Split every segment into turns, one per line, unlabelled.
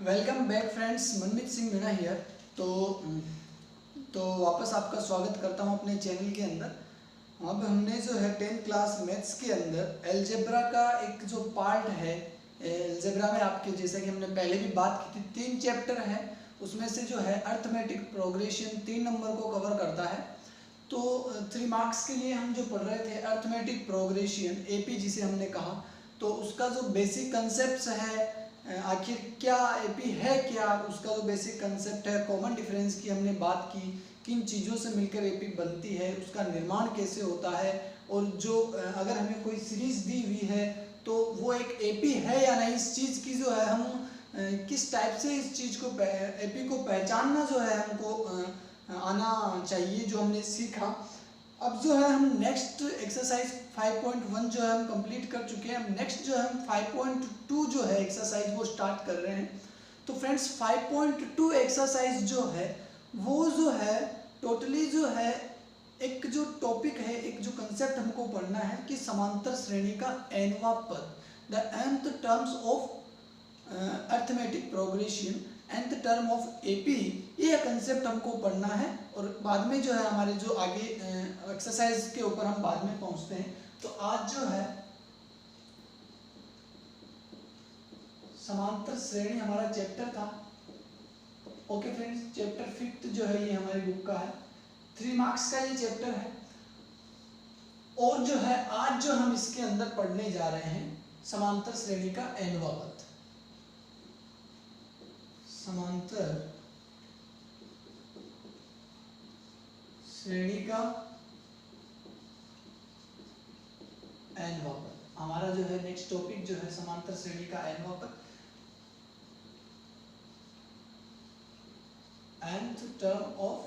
Welcome back friends, Manmeet Singh Meena here. तो वापस आपका स्वागत करता हूं अपने चैनल के अंदर। अब हमने जो है 10th क्लास मैथ्स के अंदर अलजेब्रा का एक जो पार्ट है, अलजेब्रा में आपके जैसा कि हमने पहले भी बात की थी, 3 चैप्टर है। उसमें से जो है अर्थमेटिक प्रोग्रेशन 3 नंबर को कवर करता है। तो 3 मार्क्स के लिए हम जो पढ़ रहे थे अर्थमेटिक प्रोग्रेशन, एपी जिसे हमने कहा, तो उसका जो बेसिक कंसेप्ट है, आखिर क्या एपी है, क्या उसका जो बेसिक कंसेप्ट है, कॉमन डिफरेंस की हमने बात की, किन चीज़ों से मिलकर एपी बनती है, उसका निर्माण कैसे होता है, और जो अगर हमें कोई सीरीज दी हुई है तो वो एक एपी है या नहीं, इस चीज़ की जो है हम किस टाइप से इस चीज़ को एपी को पहचानना जो है हमको आना चाहिए, जो हमने सीखा। अब जो है हम नेक्स्ट एक्सरसाइज 5.1 जो है हम कंप्लीट कर चुके हैं। अब नेक्स्ट जो है हम 5.2 जो है एक्सरसाइज वो स्टार्ट कर रहे हैं। तो फ्रेंड्स 5.2 एक्सरसाइज जो है वो जो है टोटली जो है एक जो टॉपिक है, एक जो कंसेप्ट हमको पढ़ना है कि समांतर श्रेणी का nवां पद, the nth terms of arithmetic progression, nth term of AP, ये कंसेप्ट हमको पढ़ना है। और बाद में जो है हमारे जो आगे एक्सरसाइज के ऊपर हम बाद में पहुंचते हैं। तो आज जो है समांतर श्रेणी हमारा चैप्टर था। ओके फ्रेंड्स, चैप्टर 5 जो है ये हमारी बुक का है, 3 मार्क्स का ये चैप्टर है। और जो है आज जो हम इसके अंदर पढ़ने जा रहे हैं समांतर श्रेणी का nवां पद, समांतर श्रेणी का nवां पद। हमारा जो है नेक्स्ट टॉपिक जो है समांतर श्रेणी का nवां पद, nth term of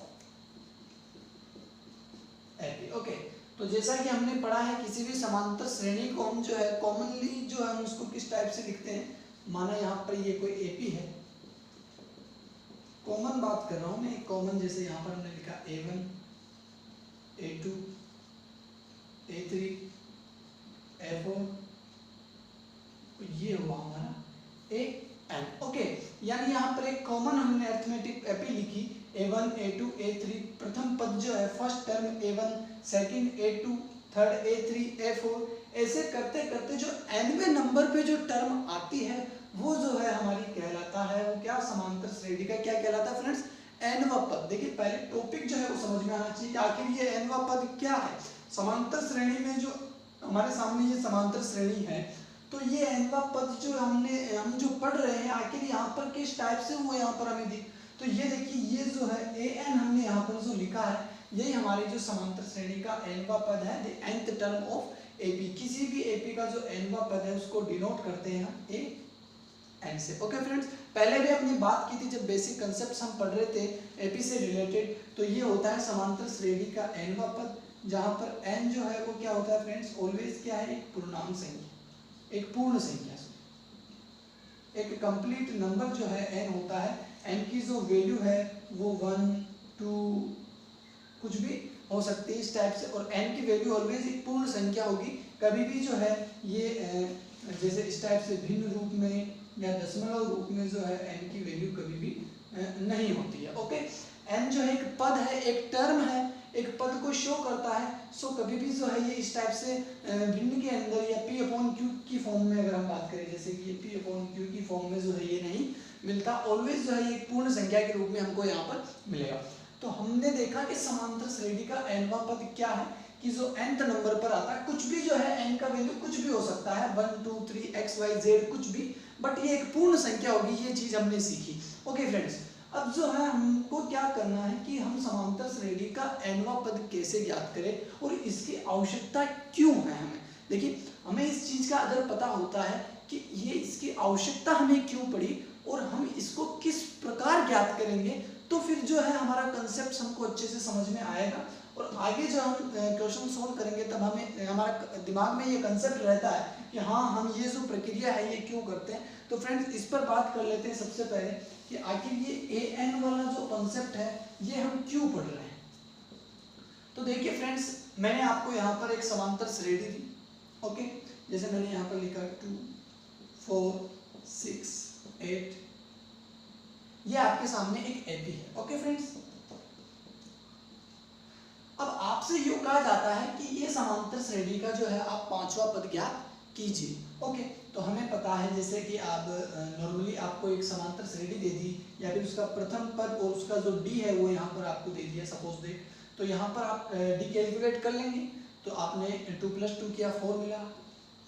AP. Okay, तो जैसा कि हमने पढ़ा है किसी भी समांतर श्रेणी को हम जो है कॉमनली जो है हम उसको किस टाइप से लिखते हैं। माना यहाँ पर ये कोई एपी है, कॉमन बात कर रहा हूँ मैं, कॉमन जैसे यहाँ पर हमने लिखा A1 A2 A3 A4, ये हुआ हमारा AN। ओके, यानी यहाँ पर एक कॉमन हमने अर्थमेटिक एपी लिखी, A1 A2 A3, प्रथम पद जो है first term A1, second A2, third A3 A4, ऐसे करते करते जो nवें नंबर पे जो टर्म आती है वो जो है हमारी कहलाता है, वो क्या, समांतर श्रेणी का क्या कहलाता है फ्रेंड्स, nवां पद। देखिए पहले टॉपिक जो है वो समझ में आना चाहिए कि आखिर ये nवां पद क्या है। समांतर श्रेणी में जो हमारे सामने ये समांतर श्रेणी है, तो ये nवां पद जो हम जो पढ़ रहे हैं आखिर यहाँ पर किस टाइप से वो यहाँ पर हमें दिख, तो ये देखिए ये जो है an हमने यहाँ पर जो लिखा है यही हमारी जो समांतर श्रेणी का nवां पद है, the nth term of AP. किसी भी एपी का जो nवां पद है उसको डिनोट करते हैं हम एन से। ओके फ्रेंड्स, पहले भी अपनी बात की थी जब बेसिक कंसेप्ट्स हम पढ़ रहे थे एपी से रिलेटेड, तो ये होता है समांतर श्रेणी का nवां पद, जहाँ पर n जो है वो क्या होता है फ्रेंड्स, ऑलवेज क्या है, एक पूर्णांक संख्या, एक पूर्ण संख्या, एक कंप्लीट नंबर जो है n होता है। n की जो वैल्यू है वो 1 2 कुछ भी हो सकती है इस टाइप से, और n की वैल्यू ऑलवेज एक पूर्ण संख्या होगी। कभी भी जो है ये जैसे इस टाइप से भिन्न रूप में या दशमलव रूप में जो है n की वैल्यू कभी भी नहीं होती है। ओके, n जो है एक पद है, एक टर्म है, एक पद को शो करता है। सो कभी भी जो है ये इस टाइप से भिन्न के अंदर या p/q की फॉर्म में अगर हम बात करें, जैसे कि ये p/q की फॉर्म में जो है ये नहीं मिलता, ऑलवेज जो है ये पूर्ण संख्या के रूप में हमको यहाँ पर मिलेगा। तो हमने देखा कि समांतर श्रेणी का nवां पद क्या है, कि जो nth नंबर पर आता है, कुछ भी जो है n का वैल्यू कुछ भी हो सकता है, 1 2 3 x y z कुछ भी, बट ये एक पूर्ण संख्या होगी, ये चीज हमने सीखी। ओके फ्रेंड्स, अब जो है हमको क्या करना है कि हम समांतर श्रेणी का nवां पद कैसे ज्ञात करें और इसकी आवश्यकता क्यों है हमें। देखिए हमें इस चीज का अगर पता होता है कि ये इसकी आवश्यकता हमें क्यों पड़ी और हम इसको किस प्रकार ज्ञात करेंगे, तो फिर जो है हमारा कंसेप्ट हमको अच्छे से समझ में आएगा। और आगे जो हम क्वेश्चन सोल्व करेंगे तब हमें हमारा दिमाग में ये कंसेप्ट रहता है कि हाँ हम ये जो प्रक्रिया है ये क्यों करते हैं। तो फ्रेंड्स इस पर बात कर लेते हैं सबसे पहले कि आखिर ये an वाला जो कंसेप्ट है ये हम क्यों पढ़ रहे हैं। तो देखिए फ्रेंड्स, मैंने आपको यहाँ पर एक समांतर श्रेणी दी। ओके, जैसे मैंने यहाँ पर लिखा 2 4 6 8 ये आपके सामने एक एपी है। ओके फ्रेंड्स, अब आपसे यूं कहा जाता है कि ये समांतर श्रेणी का जो है आप पांचवा पद ज्ञात कीजिए। ओके, तो हमें पता है जैसे कि आप नॉर्मली आपको एक समांतर श्रेणी दे दी या फिर उसका प्रथम पद और उसका जो डी है वो यहाँ पर आपको दे दिया सपोज दे, तो यहाँ पर आप डी कैलकुलेट कर लेंगे। तो आपने 2 + 2 किया 4 मिला,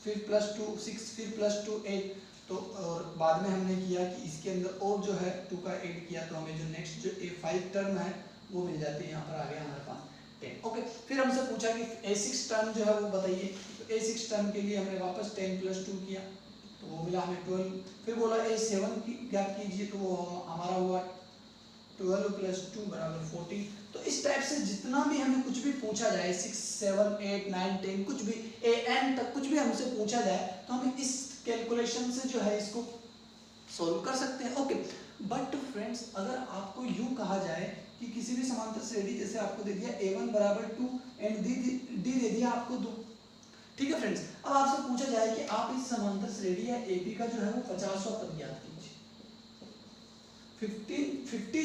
फिर +2 6, फिर +2 8, तो और बाद में हमने किया कि इसके अंदर और जो है 2 का ऐड किया, तो हमें जो नेक्स्ट जो A5 टर्म है वो मिल जाती है। यहाँ पर आ गया हमारे पास 10। ओके, फिर हमसे पूछा कि A6 टर्म जो है वो बताइए। तो A6 टर्म के लिए हमने वापस 10 + 2 किया, तो वो मिला हमें 12। फिर बोला A7 की ज्ञात कीजिए, तो वो हमारा हुआ 12 + 2 = 14। तो इस टाइप से जितना भी हमें कुछ भी पूछा जाए 6 7 8 9 10 कुछ भी AN तक कुछ भी हमसे पूछा जाए, तो हम इस कैलकुलेशन से जो है इसको सॉल्व कर सकते हैं। ओके, बट फ्रेंड्स अगर आपको यूं कहा जाए कि किसी भी समांतर श्रेणी, जैसे आपको दे दिया A1 = 2 एंड D दे दिया आपको 2, ठीक है फ्रेंड्स। अब आपसे पूछा जाए कि आप इस समांतर श्रेणी या AP का जो है वो 50वां पद ज्ञात कीजिए। 50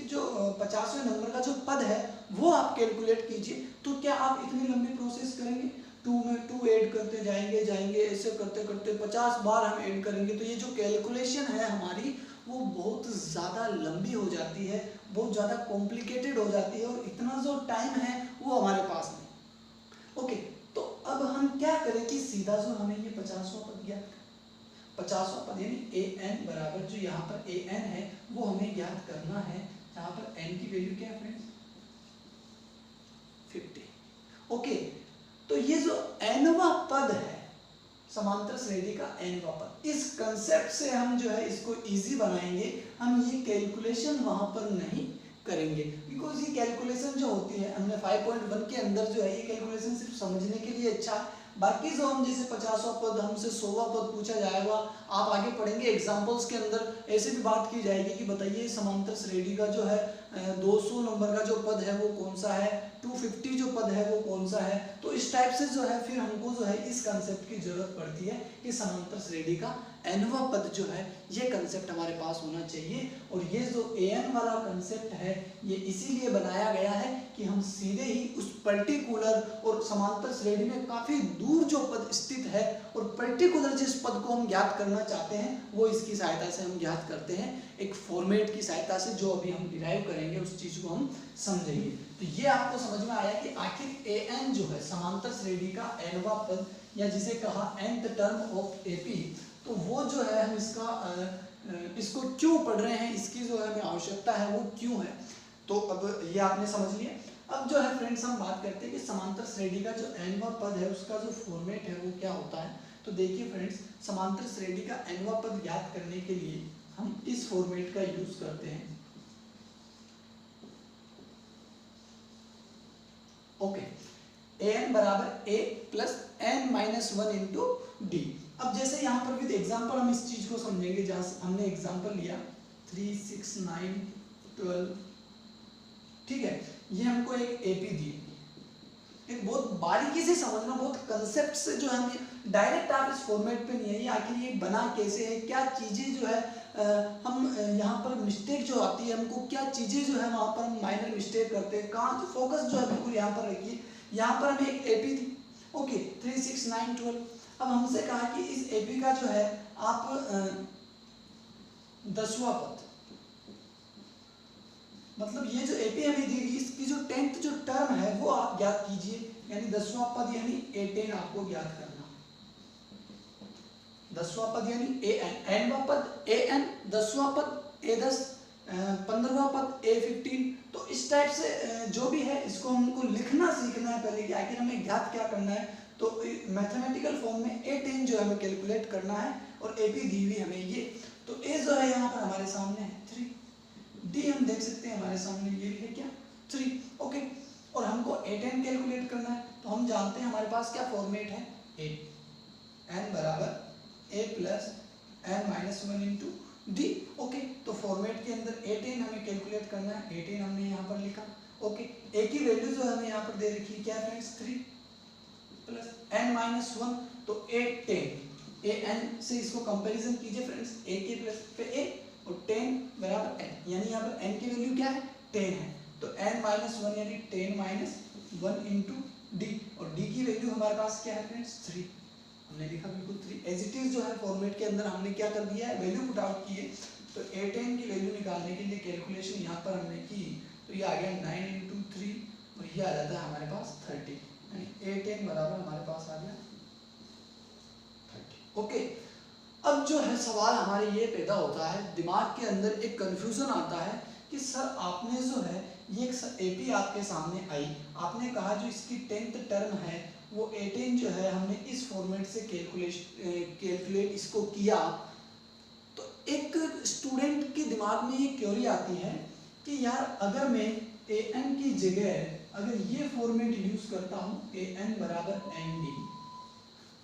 जो 50वें नंबर का जो पद है वो आप कैलकुलेट कीजिए। तो क्या आप इतनी लंबी प्रोसेस करेंगे? 2 में 2 ऐड करते जाएंगे ऐसे करते करते 50 बार हम ऐड करेंगे, तो ये जो कैलकुलेशन है हमारी वो बहुत ज़्यादा लंबी हो जाती है, बहुत ज़्यादा कॉम्प्लिकेटेड हो जाती है, और इतना जो टाइम है वो हमारे पास नहीं। ओके, तो अब हम क्या करें कि सीधा जो हमें ये 50वां पद ज्ञात, 50वां पद यानी AN बराबर जो यहाँ पर AN है वो हमें ज्ञात करना है। यहाँ पर N की वैल्यू क्या है फ्रेंड्स? 50। ओके, तो ये जो Nवां पद है समांतर श्रेणी का Nवां पद, इस कंसेप्ट से हम जो है इसको इजी बनाएंगे। हम ये कैलकुलेशन वहां पर नहीं करेंगे, बिकॉज ये कैलकुलेशन जो होती है हमने 5.1 के अंदर जो है ये कैलकुलेशन सिर्फ समझने के लिए अच्छा। बाकी जो हम जैसे 50वां पद हमसे 100वां पद पूछा जाएगा, आप आगे पढ़ेंगे एग्जाम्पल्स के अंदर ऐसे भी बात की जाएगी कि बताइए समांतर श्रेणी का जो है 200 नंबर का जो पद है वो कौन सा है, 250 जो पद है वो कौन सा है। तो इस टाइप से जो है फिर हमको जो है इस कंसेप्ट की जरूरत पड़ती है कि समांतर श्रेणी का Nवां पद जो है ये कंसेप्ट हमारे पास होना चाहिए। और ये जो AN वाला कंसेप्ट है ये इसीलिए बनाया गया है कि हम सीधे ही उस पर्टिकुलर और समांतर श्रेणी में काफी दूर जो पद स्थित है और पर्टिकुलर जिस पद को हम ज्ञात करना चाहते हैं वो इसकी सहायता से हम ज्ञात करते हैं, एक फॉर्मेट की सहायता से जो अभी हम डिराइव करेंगे उस चीज को हम समझेंगे। तो ये आपको समझ में आया कि आखिर AN जो है समांतर श्रेणी का Nवां पद या जिसे कहा nth टर्म ऑफ AP, तो वो जो है हम इसको क्यों पढ़ रहे हैं, इसकी जो है हमें आवश्यकता है वो क्यों है। तो अब ये आपने समझ लिया। अब जो है फ्रेंड्स हम बात करते हैं कि समांतर श्रेणी का जो Nवां पद है उसका जो फॉर्मेट है वो क्या होता है। तो देखिए फ्रेंड्स, समांतर श्रेणी का Nवां पद ज्ञात करने के लिए हम इस फॉर्मेट का यूज करते हैं। Okay, AN = A + N-1 × D। अब जैसे यहाँ पर विद एग्जांपल हम इस चीज को समझेंगे, जहां हमने एग्जांपल लिया 3 6 9 12, ठीक है। ये हमको एक AP दी, एक बहुत बारीकी से समझना, बहुत कंसेप्ट से जो हम डायरेक्ट आप इस फॉर्मेट पे नहीं है, ये आखिर ये बना कैसे है, क्या चीजें जो है हम यहाँ पर मिस्टेक जो आती है हमको, क्या चीजें जो है वहाँ पर हम माइनर मिस्टेक करते हैं, कहाँ फोकस जो है बिल्कुल यहाँ पर रखिए। यहाँ पर हमें एक AP दी, ओके 3 6 9 12। अब हमसे कहा कि इस AP का जो है आप 10वां पद, मतलब ये जो AP हमें दी गई इसकी जो 10th जो टर्म है वो आप ज्ञात कीजिए, यानी 10वां पद यानी A10 आपको ज्ञात करना। 10वां पद यानी Nवां पद AN, 10वां पद A10, 15वां पद A15। तो इस टाइप से जो भी है इसको हमको लिखना सीखना है पहले कि आखिर हमें ज्ञात क्या करना है। तो मैथमेटिकल फॉर्म में A10 जो हमें कैलकुलेट करना है और AP दी हुई हमें ये, तो A जो है यहाँ पर हमारे सामने है 3, D हम देख सकते हैं हमारे सामने ये भी है क्या 3, ओके। और हमको A10 कैलकुलेट करना है, तो हम जानते हैं हमारे पास क्या फॉर्मेट है, N = A + N-1 × D, okay. तो फॉर्मेट के अंदर A10 हमें कैलकुलेट करना है, A10 हमने यहाँ पर लिखा, ओके। A की वैल्यू जो हमें यहाँ पर दे रखी है क्या है फ्रेंड्स, 3 + N-1, तो A10, AN से इसको कंपैरिजन कीजिए फ्रेंड्स, A के प्लस पे A और 10 बराबर n, यानी यहाँ पर n की वैल्यू क्या है 10 है, तो n माइनस 1 यानी 10 माइनस 1 इंटू डी, और डी की वैल्यू हमारे पास क्या है फ्रेंड्स 3, हमने लिखा बिल्कुल 3 एज इट इज जो है फॉर्मेट के अंदर हमने क्या कर दिया है वैल्यू पुट आउट की है। तो a10 की वैल्यू निकालने के लिए कैलकुलेशन यहाँ पर हमने की, तो ये आ गया 9 इंटू 3 और ये आ जाता है हमारे पास 30, यानी a10 बराबर हमारे पास आ गया 30। ओके, अब जो है सवाल हमारे ये पैदा होता है, दिमाग के अंदर एक कंफ्यूजन आता है कि सर आपने जो है ये एक एपी आपके सामने आई, आपने कहा जो इसकी 10th टर्म है वो a10 जो है हमने इस फॉर्मेट से कैलकुलेट इसको किया, तो एक स्टूडेंट के दिमाग में ये क्वेरी आती है कि यार अगर मैं an की जगह अगर ये फॉर्मेट यूज करता हूँ an बराबर nd,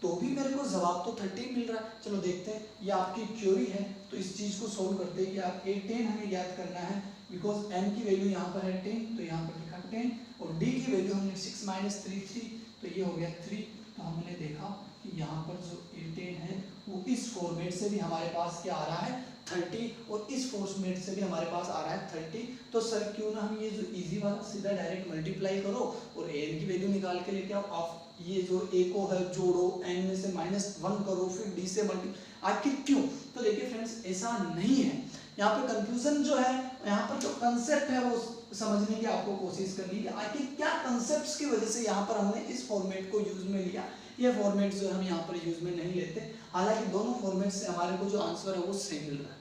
तो भी मेरे को जवाब तो 30 मिल रहा है। चलो देखते हैं, ये आपकी क्वेरी है तो इस चीज़ को सोल्व करते हैं कि आप a10 हमें याद करना है, बिकॉज n की वैल्यू यहाँ पर है 10, तो यहाँ पर लिखा 10 और d की वैल्यू हमने 6 माइनस 3 3, तो ये हो गया 3। तो हमने देखा कि यहाँ पर जो a10 है वो इस फॉर्मेट से भी हमारे पास क्या आ रहा है 30, और इस फॉर्मेट से भी हमारे पास आ रहा है 30। तो सर क्यों ना हम ये जो इजी वाला सीधा डायरेक्ट मल्टीप्लाई करो और an की वैल्यू निकाल के लेके आओ, आप ये जो a को है जोड़ो, n में से -1 करो, फिर d से मल्टी, आखिर क्यों? तो देखिए फ्रेंड्स ऐसा नहीं है, यहाँ पे कंफ्यूजन जो है, यहाँ पर जो कंसेप्ट है वो समझने की आपको कोशिश करनी है, आखिर क्या कंसेप्ट्स की वजह से यहाँ पर हमने इस फॉर्मेट को यूज में लिया, ये फॉर्मेट जो हम यहाँ पर यूज में नहीं लेते, हालांकि दोनों फॉर्मेट से हमारे को जो आंसर है वो सेम मिल रहा है।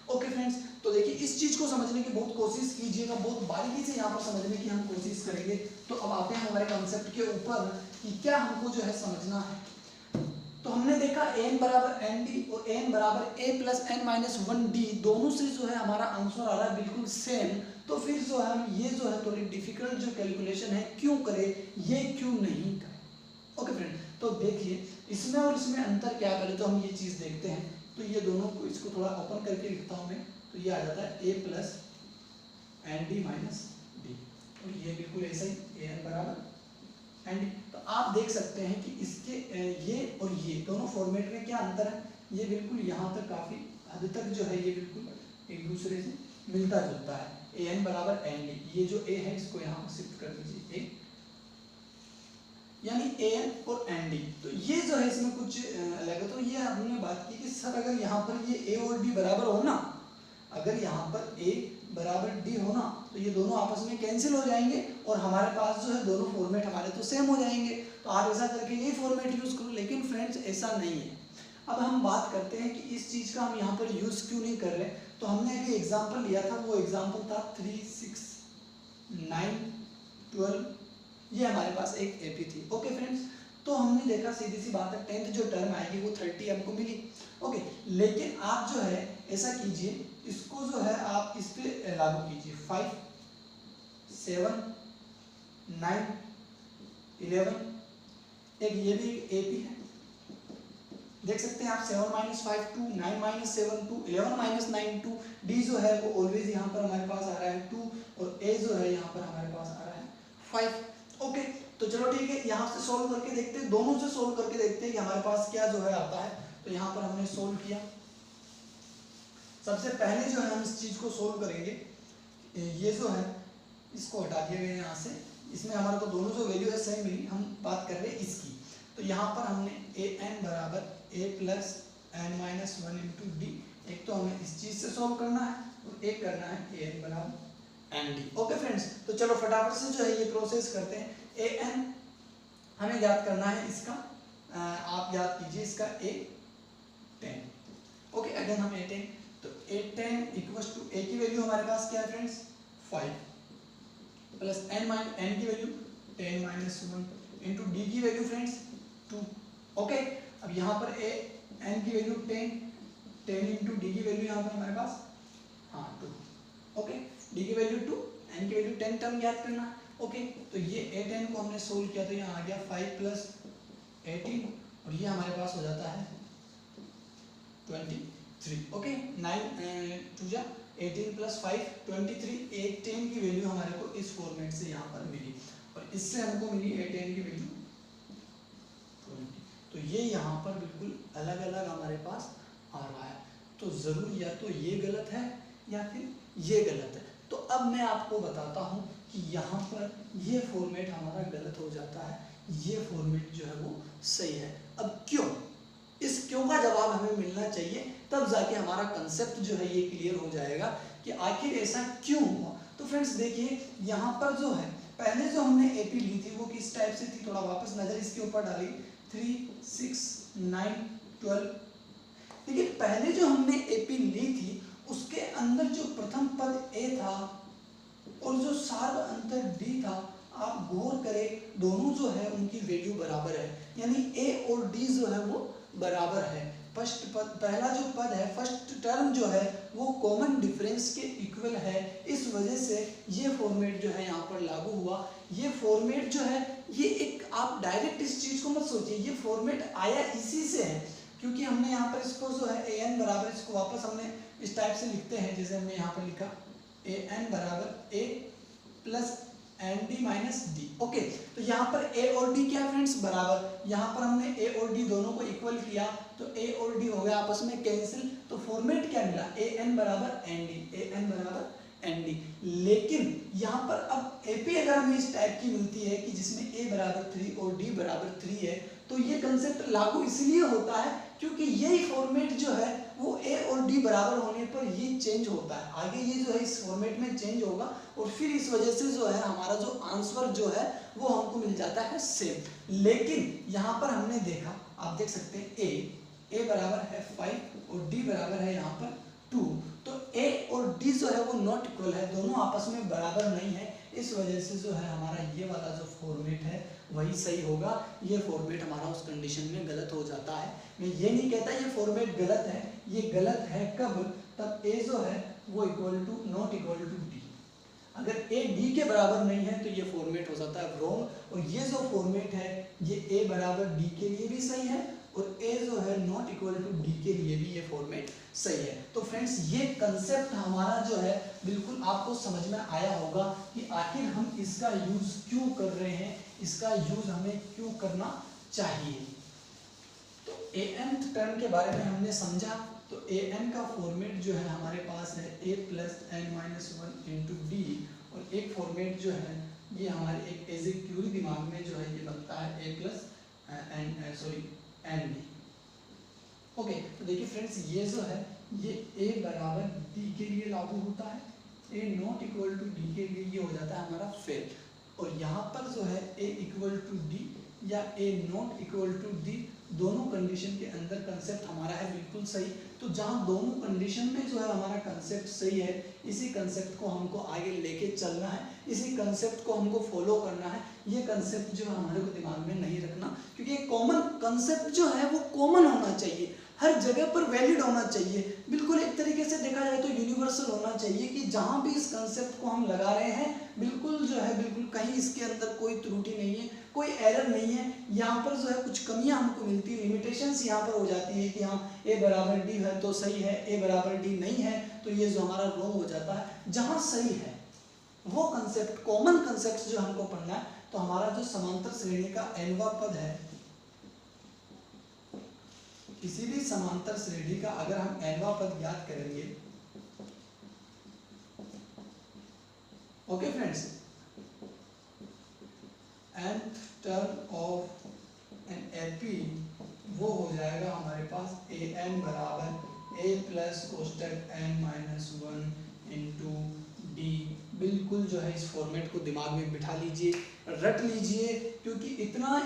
ओके फ्रेंड्स, तो देखिए इस चीज को समझने की बहुत कोशिश कीजिएगा, बहुत बारीकी से यहाँ पर समझने की हम कोशिश करेंगे। तो अब आते हैं हमारे कंसेप्ट के ऊपर कि क्या हमको जो है समझना है। तो हमने देखा n बराबर nd और n बराबर a plus n minus 1d, दोनों से जो है हमारा आंसर आ रहा है बिल्कुल सेम, तो फिर जो है हम ये जो है थोड़ी डिफिकल्ट जो कैलकुलेशन है क्यों करें, ये क्यों नहीं करें। ओके फ्रेंड, तो देखिए इसमें और इसमें अंतर क्या करें, तो हम ये चीज़ देखते हैं। तो ये दोनों को इसको थोड़ा ओपन करके लिखता हूँ मैं, तो ये आ जाता है a plus N D minus d, और ये बिल्कुल ऐसा ही an बराबर एन डी। तो आप देख सकते हैं कि इसके ये और ये दोनों फॉर्मेट में क्या अंतर है, ये बिल्कुल यहाँ तक काफ़ी हद तक जो है ये बिल्कुल एक दूसरे से मिलता जुलता है। an बराबर एन डी, ये जो a है इसको यहाँ शिफ्ट कर दीजिए a, यानी an और nd। तो ये जो है इसमें कुछ अलग है। तो ये हमने बात की कि सर अगर यहाँ पर ये a और d बराबर हो ना, अगर यहाँ पर a बराबर d हो ना, तो ये दोनों आपस में कैंसिल हो जाएंगे और हमारे पास जो है दोनों फॉर्मेट हमारे तो सेम हो जाएंगे। तो आप ऐसा करके यही फॉर्मेट यूज़ करो, लेकिन फ्रेंड्स ऐसा नहीं है। अब हम बात करते हैं कि इस चीज़ का हम यहाँ पर यूज़ क्यों नहीं कर रहे। तो हमने अभी एग्जाम्पल लिया था, वो एग्जाम्पल था 3, 6, 9, 12, ये हमारे पास एक एपी थी। ओके फ्रेंड्स, तो हमने देखा सीधी सी बात है 10th जो टर्म आएगी वो 30 हमको मिली। ओके, लेकिन आप जो है ऐसा कीजिए, इसको जो है आप इस पे लागू कीजिए 5, 7, 9, 11, एक ये भी एपी है, देख सकते हैं आप 7 माइनस 5 2, 9 माइनस 7 2, 11 माइनस 9 2, डी जो है वो ऑलवेज यहाँ पर हमारे पास आ रहा है 2, और ए जो है यहाँ पर हमारे पास आ रहा है 5। ओके, तो चलो ठीक है, यहाँ से सोल्व करके देखते हैं, दोनों से सोल्व करके देखते हैं कि हमारे पास क्या जो है आता है। तो यहाँ पर हमने सोल्व किया, सबसे पहले जो है हम इस चीज़ को सोल्व करेंगे, ये जो है इसको हटा दिया गया यहाँ से, इसमें हमारे को दोनों जो वैल्यू है सेम मिली, हम बात कर रहे हैं इसकी। तो यहाँ पर हमने ए एन बराबर a plus N minus 1 into d, एक तो हमें इस चीज़ से सोल्व करना है और एक करना है ए एन बराबर एन डी। ओके फ्रेंड्स, तो चलो फटाफट से जो है ये प्रोसेस करते हैं। ए एन हमें याद करना है इसका, आप याद कीजिए इसका a10। ओके, अगेन हम a10, तो a10 इक्वल्स टू a की वैल्यू हमारे पास क्या है फ्रेंड्स 5 प्लस n की वैल्यू 10 माइनस 1 इंटू डी की वैल्यू फ्रेंड्स 2। ओके, अब यहाँ पर n की वैल्यू 10 इंटू डी की वैल्यू यहाँ पर हमारे पास 2। ओके, डी की वैल्यू 2, n की वैल्यू 10 टर्म याद करना। ओके, तो ये a10 को हमने सोल्व किया, तो यहाँ आ गया 5 प्लस 18 और ये हमारे पास हो जाता है 23। ओके, 9 2 जा 18 प्लस 5 23, 10 की वैल्यू हमारे को इस फॉर्मेट से यहाँ पर मिली और इससे हमको मिली 10 की वैल्यू 20। तो ये यहाँ पर बिल्कुल अलग अलग हमारे पास आ रहा है। तो ज़रूर या तो ये गलत है या फिर ये गलत है। तो अब मैं आपको बताता हूँ कि यहाँ पर ये फॉर्मेट हमारा गलत हो जाता है, ये फॉर्मेट जो है वो सही है। अब क्यों, इस क्यों का जवाब हमें मिलना चाहिए, तब जाके हमारा कंसेप्ट जो है ये क्लियर हो जाएगा कि आखिर ऐसा क्यों हुआ। तो फ्रेंड्स देखिए, यहाँ पर जो है पहले जो हमने एपी ली थी वो किस टाइप से थी, थोड़ा वापस नज़र इसके ऊपर डाली, 3, 6, 9, 12। देखिए पहले जो हमने एपी ली थी उसके अंदर जो प्रथम पद ए था और जो सार्व अंतर डी था, आप गौर करें दोनों जो है उनकी वैल्यू बराबर है, यानी ए और डी जो है वो बराबर है। फर्स्ट पद, पहला जो पद है, फर्स्ट टर्म जो है वो कॉमन डिफरेंस के इक्वल है। इस वजह से ये फॉर्मेट जो है यहाँ पर लागू हुआ। ये फॉर्मेट जो है ये एक, आप डायरेक्ट इस चीज़ को मत सोचिए, ये फॉर्मेट आया इसी से है, क्योंकि हमने यहाँ पर इसको जो है ए एन बराबर, इसको वापस हमने इस टाइप से लिखते हैं जैसे हमने यहाँ पर लिखा, ए एन बराबर A plus N D minus D. Okay, तो यहाँ पर ए और डी क्या है फ्रेंड्स, बराबर। यहाँ पर हमने ए और डी दोनों को इक्वल किया तो ए और डी हो गया आपस में कैंसिल, तो फॉर्मेट क्या मिला, ए एन बराबर एन डी, ए एन बराबर एन डी। लेकिन यहाँ पर अब एपी अगर हमें इस टाइप की मिलती है कि जिसमें ए बराबर 3 और डी बराबर 3 है, तो ये कंसेप्ट लागू इसलिए होता है क्योंकि यही फॉर्मेट जो है वो ए और डी बराबर होने पर ये चेंज होता है। आगे ये जो है इस फॉर्मेट में चेंज होगा और फिर इस वजह से जो है हमारा जो आंसर जो है वो हमको मिल जाता है सेम। लेकिन यहाँ पर हमने देखा, आप देख सकते हैं ए बराबर है 5 और डी बराबर है यहाँ पर 2, तो ए और डी जो है वो नॉट इक्वल है, दोनों आपस में बराबर नहीं है। इस वजह से जो है हमारा ये वाला जो फॉर्मेट है वही सही होगा, ये फॉर्मेट हमारा उस कंडीशन में गलत हो जाता है। मैं ये नहीं कहता ये फॉर्मेट गलत है, ये गलत है कब, तब ए जो है वो equal to not equal to d. अगर ए डी के बराबर नहीं है तो ये फॉर्मेट हो जाता है रॉन्ग, और ये जो फॉर्मेट है ये ए बराबर डी के लिए भी सही है और ए जो है नॉट इक्वल टू डी के लिए भी ये फॉर्मेट सही है। तो फ्रेंड्स ये कंसेप्ट हमारा जो है बिल्कुल आपको समझ में आया होगा कि आखिर हम इसका यूज क्यों कर रहे हैं, इसका यूज हमें क्यों करना चाहिए। तो ए एन टर्म के बारे में हमने समझा, तो ए एन का फॉर्मेट जो है हमारे पास है A plus N minus 1 into D, और एक फॉर्मेट जो है ये हमारे एक एज ए क्यूरी दिमाग में जो है ये बनता है A plus N D. Okay, तो देखिए फ्रेंड्स ये जो है ये ए बराबर डी के लिए लागू होता है, ए नॉट इक्वल टू डी के लिए ये हो जाता है हमारा फेल, और यहाँ पर जो है ए इक्वल टू डी या ए नॉट इक्वल टू डी, दोनों कंडीशन के अंदर कंसेप्ट हमारा है बिल्कुल सही। तो जहाँ दोनों कंडीशन में जो है हमारा कंसेप्ट सही है, इसी कंसेप्ट को हमको आगे लेके चलना है, इसी कंसेप्ट को हमको फॉलो करना है। ये कंसेप्ट जो है हमारे को दिमाग में नहीं रखना, क्योंकि कॉमन कंसेप्ट जो है वो कॉमन होना चाहिए, हर जगह पर वैलिड होना चाहिए, बिल्कुल एक तरीके से देखा जाए तो यूनिवर्सल होना चाहिए कि जहाँ भी इस कंसेप्ट को हम लगा रहे हैं बिल्कुल जो है बिल्कुल कहीं इसके अंदर कोई त्रुटि नहीं है, कोई एरर नहीं है। यहाँ पर जो है कुछ कमियां हमको मिलती है, लिमिटेशंस यहाँ पर हो जाती है कि हाँ ए बराबर डी है तो सही है, ए बराबर डी नहीं है तो ये जो हमारा रॉन्ग हो जाता है। जहाँ सही है वो कंसेप्ट, कॉमन कंसेप्ट जो हमको पढ़ना है, तो हमारा जो समांतर श्रेणी का nवां पद है, किसी भी समांतर श्रेणी का अगर हम nवां पद ज्ञात करेंगे, okay friends, nth term of an AP वो हो जाएगा हमारे पास ए एन बराबर ए प्लस कोष्टक एन माइनस 1 इंटू डी। बिल्कुल जो है इस फॉर्मेट को दिमाग में बिठा लीजिए, रट लीजिए, क्योंकि इतना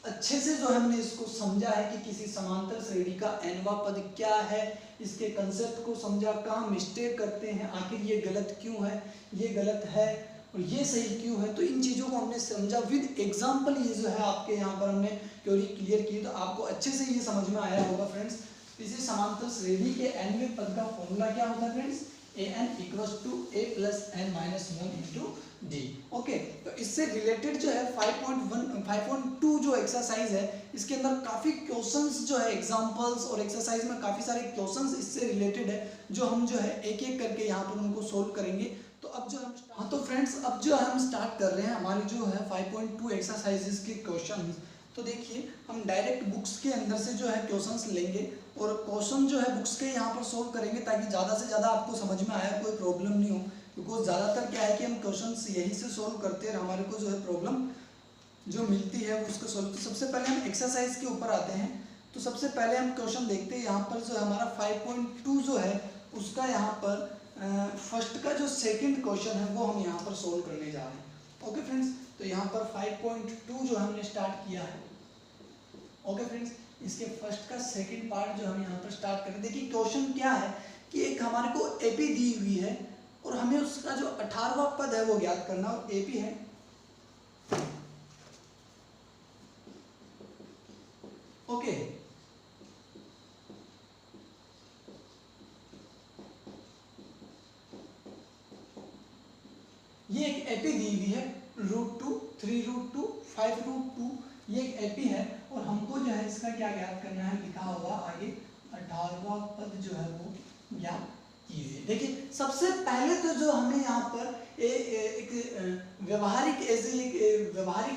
अच्छे से जो हमने इसको समझा है कि किसी समांतर श्रेणी का nवां पद क्या है, इसके कंसेप्ट को समझा, कहाँ मिस्टेक करते हैं, आखिर ये गलत क्यों है, ये गलत है और ये सही क्यों है, तो इन चीज़ों को हमने समझा विद एग्जाम्पल। ये जो है आपके यहाँ पर हमने थ्योरी क्लियर की, तो आपको अच्छे से ये समझ में आया होगा फ्रेंड्स। इसी समांतर श्रेणी के nवें पद का फॉर्मूला क्या होता है friends, a n equals to a plus N minus 1 into D. Okay, तो इससे रिलेटेड जो है 5.2 जो एक्सरसाइज है, इसके अंदर काफ़ी क्वेश्चंस जो है एग्जांपल्स और एक्सरसाइज में काफ़ी सारे क्वेश्चंस इससे रिलेटेड है, जो हम जो है एक एक करके यहाँ पर उनको सोल्व करेंगे। तो अब जो हम तो फ्रेंड्स अब जो हम स्टार्ट कर रहे हैं हमारी जो है 5.2 एक्सरसाइजेस के क्वेश्चन। तो देखिए हम डायरेक्ट बुक्स के अंदर से जो है क्वेश्चंस लेंगे और क्वेश्चन जो है बुक्स के यहाँ पर सोल्व करेंगे ताकि ज़्यादा से ज़्यादा आपको समझ में आए, कोई प्रॉब्लम नहीं हो। बिकॉज ज़्यादातर क्या है कि हम क्वेश्चन यहीं से सोल्व करते हैं, हमारे को जो है प्रॉब्लम जो मिलती है वो उसको सोल्व। तो सबसे पहले हम एक्सरसाइज के ऊपर आते हैं। तो सबसे पहले हम क्वेश्चन देखते हैं। यहाँ पर जो हमारा 5.2 जो है उसका यहाँ पर फर्स्ट का जो सेकंड क्वेश्चन है वो हम यहाँ पर सोल्व करने जा रहे हैं। ओके फ्रेंड्स, तो यहाँ पर 5.2 जो हमने स्टार्ट किया है। ओके फ्रेंड्स, इसके फर्स्ट का सेकंड पार्ट जो हम यहाँ पर स्टार्ट करें। देखिए क्वेश्चन क्या है कि एक हमारे को एपी दी हुई है और हमें उसका जो 18वां पद है वो ज्ञात करना, और एपी है ओके ये एक एपी दी हुई है √2, 3√2, 5√2, ये एक एपी है और हमको जो है इसका क्या ज्ञात करना है, लिखा हुआ आगे 18वां पद जो है वो ज्ञात कीजिए। देखिए सबसे पहले तो जो हमें यहाँ पर एक व्यवहारिक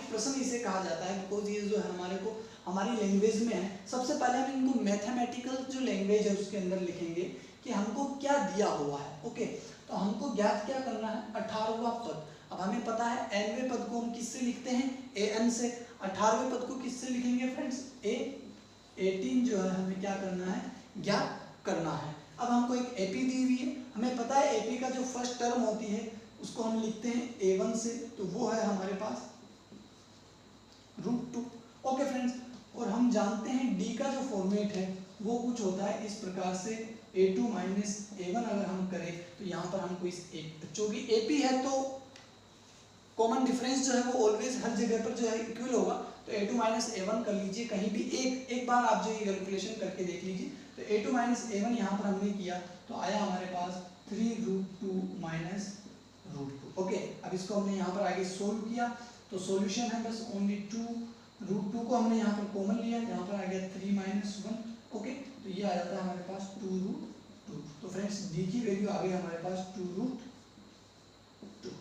प्रश्न इसे कहा जाता है, बिकॉज ये जो है हमारे को हमारी लैंग्वेज में है। सबसे पहले हम इनको मैथमेटिकल जो लैंग्वेज है उसके अंदर लिखेंगे कि हमको क्या दिया हुआ है। ओके, तो हमको ज्ञात क्या करना है, 18वां पद। अब हमें पता है nवें पद को हम किससे लिखते हैं, an से। 18वें पद को किससे लिखेंगे फ्रेंड्स, 18 जो है हमें क्या करना है, ज्ञात करना है। अब हमको एक एपी दी हुई है, हमें पता है एपी का जो फर्स्ट टर्म होती है उसको हम लिखते हैं a1 से, तो वो है हमारे पास √2। ओके फ्रेंड्स, और हम जानते हैं डी का जो फॉर्मेट है वो कुछ होता है इस प्रकार से, a2 - a1 अगर हम करें तो यहाँ पर हमको इस चूंकि एपी है तो कॉमन डिफरेंस जो है वो ऑलवेज हर जगह पर जो है इक्वल होगा, तो a2 - a1 कर लीजिए कहीं भी एक बार आप जो ये कैलकुलेशन करके देख लीजिए। तो a2 - a1 यहाँ पर हमने किया तो आया हमारे पास 3√2 - √2। ओके, अब इसको हमने यहाँ पर आगे सोल्व किया तो सॉल्यूशन है बस ओनली 2√2 को हमने यहाँ पर कॉमन लिया, यहाँ पर आ गया 3 - 1। ओके, तो ये आ जाता है हमारे पास 2√2। तो फ्रेंड्स डी की वैल्यू आ गई हमारे पास 2√2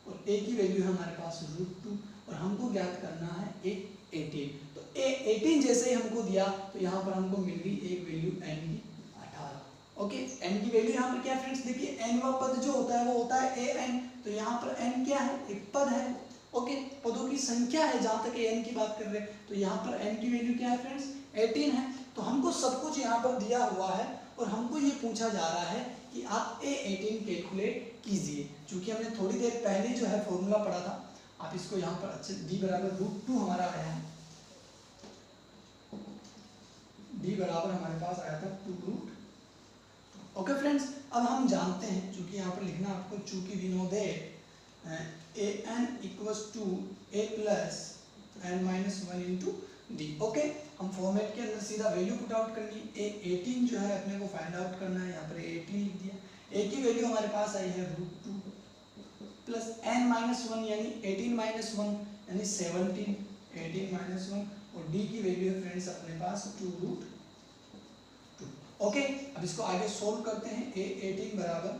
और ए की वैल्यू है हमारे पास √2 और हमको ज्ञात करना है a18। तो a18 जैसे ही हमको दिया तो यहाँ पर हमको मिल गई एक वैल्यू n की 18। ओके, n की वैल्यू यहाँ पर क्या फ्रेंड्स, देखिए nवां पद जो होता है वो होता है an, तो यहाँ पर n क्या है, एक पद है। ओके, पदों की संख्या है जहाँ तक n की बात कर रहे हैं, तो यहाँ पर n की वैल्यू क्या है फ्रेंड्स, 18 है। तो हमको सब कुछ यहाँ पर दिया हुआ है और हमको ये पूछा जा रहा है कि आप a18 कैलकुलेट कीजिए। चूंकि हमने थोड़ी देर पहले जो है फॉर्मूला पढ़ा था, आप इसको यहाँ पर अच्छे d बराबर √2 हमारा आया है, d बराबर हमारे पास आया था 2√2। ओके फ्रेंड्स, अब हम जानते हैं, चूंकि यहाँ पर लिखना आपको, चूंकि we know that an = a + n - 1 × d। Okay, हम फॉर्मेट के अंदर सीधा वैल्यू पुट आउट करनी है। a18 जो है अपने को फाइंड आउट करना है, यहाँ पर a18 लिख दिया। a की वैल्यू हमारे पास आई है √2 प्लस n - 1 यानी 18 - 1 यानी 17, 18 - 1 और d की वैल्यू है फ्रेंड्स अपने पास 2√2। ओके, अब इसको आगे सोल्व करते हैं। a18 बराबर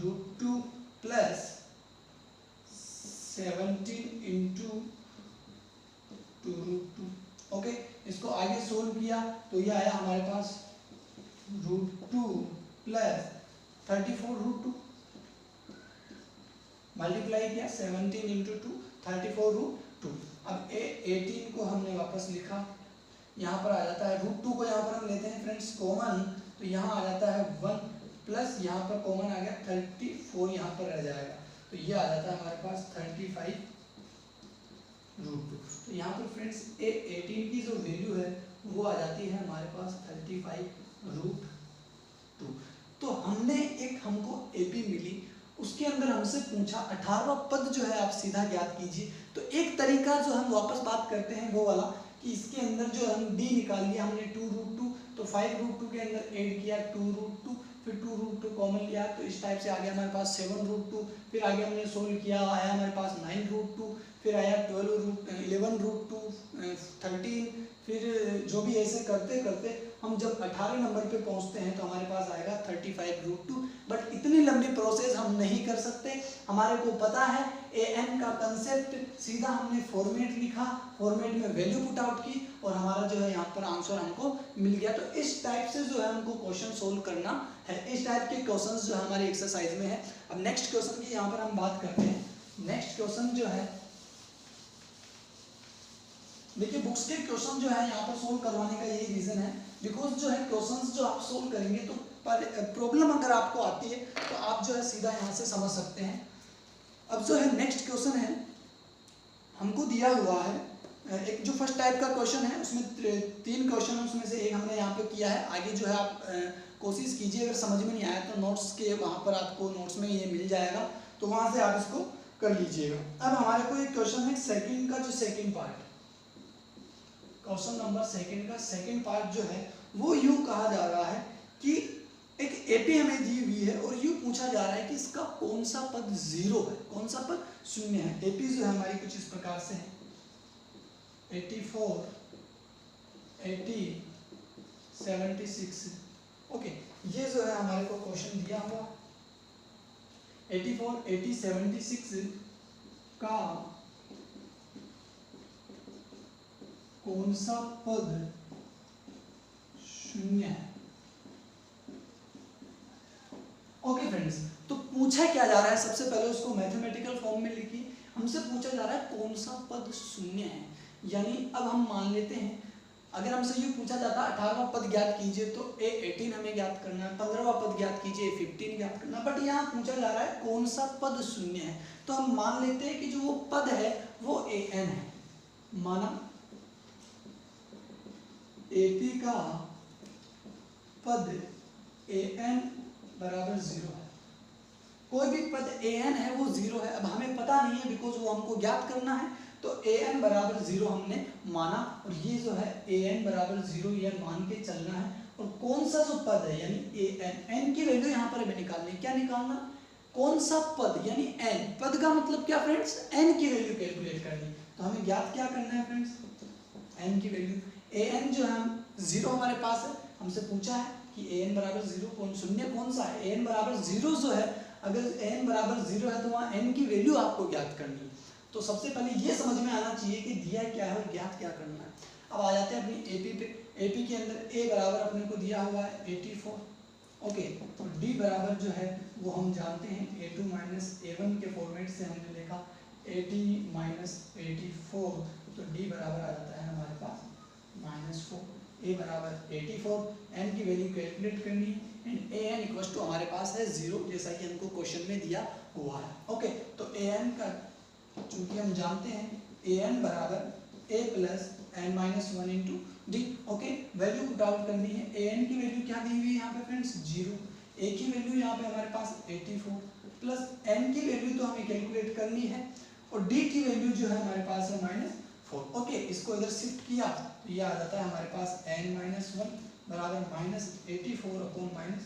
√2 प्लस 17 × 2√2। ओके, इसको आगे सोल्व किया तो ये आया हमारे पास √2 प्लस 34√2, मल्टीप्लाई किया 17 × 2 34√2। अब a18 को हमने वापस लिखा, यहाँ पर आ जाता है √2 को यहाँ पर हम लेते हैं फ्रेंड्स कॉमन, तो यहाँ आ जाता है 1 प्लस यहाँ पर कॉमन आ गया 34, यहाँ पर रह जाएगा तो ये आ जाता है हमारे पास 35√2। तो यहाँ पर फ्रेंड्स a18 की जो वैल्यू है वो आ जाती है हमारे पास 35√2। तो हमने एक हमको एपी मिली, उसके अंदर हमसे पूछा 18वां पद जो है आप सीधा ज्ञात कीजिए। तो एक तरीका जो हम वापस बात करते हैं वो वाला कि इसके अंदर जो हम d निकाल लिया हमने 2√2, तो 5√2 के अंदर ऐड किया 2√2, फिर 2√2 कॉमन लिया तो इस टाइप से आ गया हमारे पास 7√2, फिर आगे हमने सोल्व किया आया हमारे पास 9√2, फिर आया 11√2 फिर जो भी ऐसे करते करते हम जब 18 नंबर पे पहुंचते हैं तो हमारे पास आएगा 35√2। बट इतनी लंबी प्रोसेस हम नहीं कर सकते, हमारे को पता है an का कंसेप्ट, सीधा हमने फॉर्मेट लिखा, फॉर्मेट में वैल्यू पुट आउट की और हमारा जो है यहाँ पर आंसर हमको मिल गया। तो इस टाइप से जो है हमको क्वेश्चन सोल्व करना है, इस टाइप के क्वेश्चंस जो हमारे एक्सरसाइज में है। अब नेक्स्ट क्वेश्चन की यहाँ पर हम बात करते हैं। नेक्स्ट क्वेश्चन जो है, देखिए बुक्स के क्वेश्चन जो है यहाँ पर सोल्व करवाने का यही रीजन है, बिकॉज जो है क्वेश्चंस जो आप सोल्व करेंगे तो प्रॉब्लम अगर आपको आती है तो आप जो है सीधा यहाँ से समझ सकते हैं। अब जो है नेक्स्ट क्वेश्चन है, हमको दिया हुआ है एक जो फर्स्ट टाइप का क्वेश्चन है उसमें 3 क्वेश्चन, उसमें से एक हमने यहाँ पे किया है। आगे जो है आप कोशिश कीजिए, अगर समझ में नहीं आया तो नोट्स के वहाँ पर आपको नोट्स में ये मिल जाएगा, तो वहाँ से आप इसको कर लीजिएगा। अब हमारे को एक क्वेश्चन है सेकंड का, जो second part, question number second का सेकंड पार्ट जो है वो यूं कहा जा रहा है कि एक एपी हमें दी हुई है और यूं पूछा जा रहा है कि इसका कौन सा पद 0 है, कौन सा पद 0 है। एपी जो है हमारी कुछ इस प्रकार से है 84, 80, 76। ओके, ये जो है हमारे को क्वेश्चन दिया हुआ 84, 80, 76 का कौन सा पद 0 है। ओके फ्रेंड्स, तो पूछा क्या जा रहा है, सबसे पहले उसको मैथमेटिकल फॉर्म में लिखिए। हमसे पूछा जा रहा है कौन सा पद 0 है, यानी अब हम मान लेते हैं अगर हमसे यूँ पूछा जाता 18वां पद ज्ञात कीजिए तो A18 हमें ज्ञात करना है, 15वां पद ज्ञात कीजिए A15 ज्ञात करना, बट यहाँ पूछा जा रहा है कौन सा पद 0 है। तो हम मान लेते हैं कि जो वो पद है वो AN है। माना AP का पद AN बराबर 0 है, कोई भी पद AN है वो 0 है। अब हमें पता नहीं है बिकॉज वो हमको ज्ञात करना है, तो AN बराबर 0 हमने माना और ये जो है AN बराबर 0 ये मान के चलना है। और कौन सा जो पद है यानी AN, N की वैल्यू यहाँ पर हमें निकालनी है। क्या निकालना, कौन सा पद यानी N, पद का मतलब क्या फ्रेंड्स, N की वैल्यू कैलकुलेट करनी। तो हमें ज्ञात क्या करना है फ्रेंड्स, N की वैल्यू। AN जो है 0 हमारे पास है, हमसे पूछा है कि AN बराबर 0 शून्य कौन सा है, AN बराबर 0 जो है, अगर AN बराबर 0 है तो वहाँ N की वैल्यू आपको ज्ञात करनी है। तो सबसे पहले ये समझ में आना चाहिए कि दिया क्या है और ज्ञात क्या करना है। अब आ जाते हैं अपनी एपी पे। एपी के अंदर A बराबर अपने को दिया हुआ है 84। ओके, तो D बराबर जो है वो हम जानते हैं A2 माइनस A1 के फॉर्मेट से हमने लिखा 80 माइनस 84, तो D बराबर आ जाता है हमारे पास -4। A बराबर 84, N की वैल्यू कैलकुलेट करनी है एंड AN इक्वल टू हमारे पास है 0, जैसा कि हमको क्वेश्चन में दिया हुआ है। ओके, तो AN का चूंकि हम जानते हैं AN बराबर A plus N minus 1 into D. Okay, value put out करनी है। AN की वैल्यू क्या दी हुई है यहाँ पे फ्रेंड्स 0, A की वैल्यू यहाँ पे हमारे पास 84 प्लस N की वैल्यू तो हमें कैलकुलेट करनी है और D की वैल्यू जो है हमारे पास है -4। ओके, इसको इधर शिफ्ट किया तो ये आ जाता है हमारे पास N माइनस 1 बराबर -84 अपॉन -4।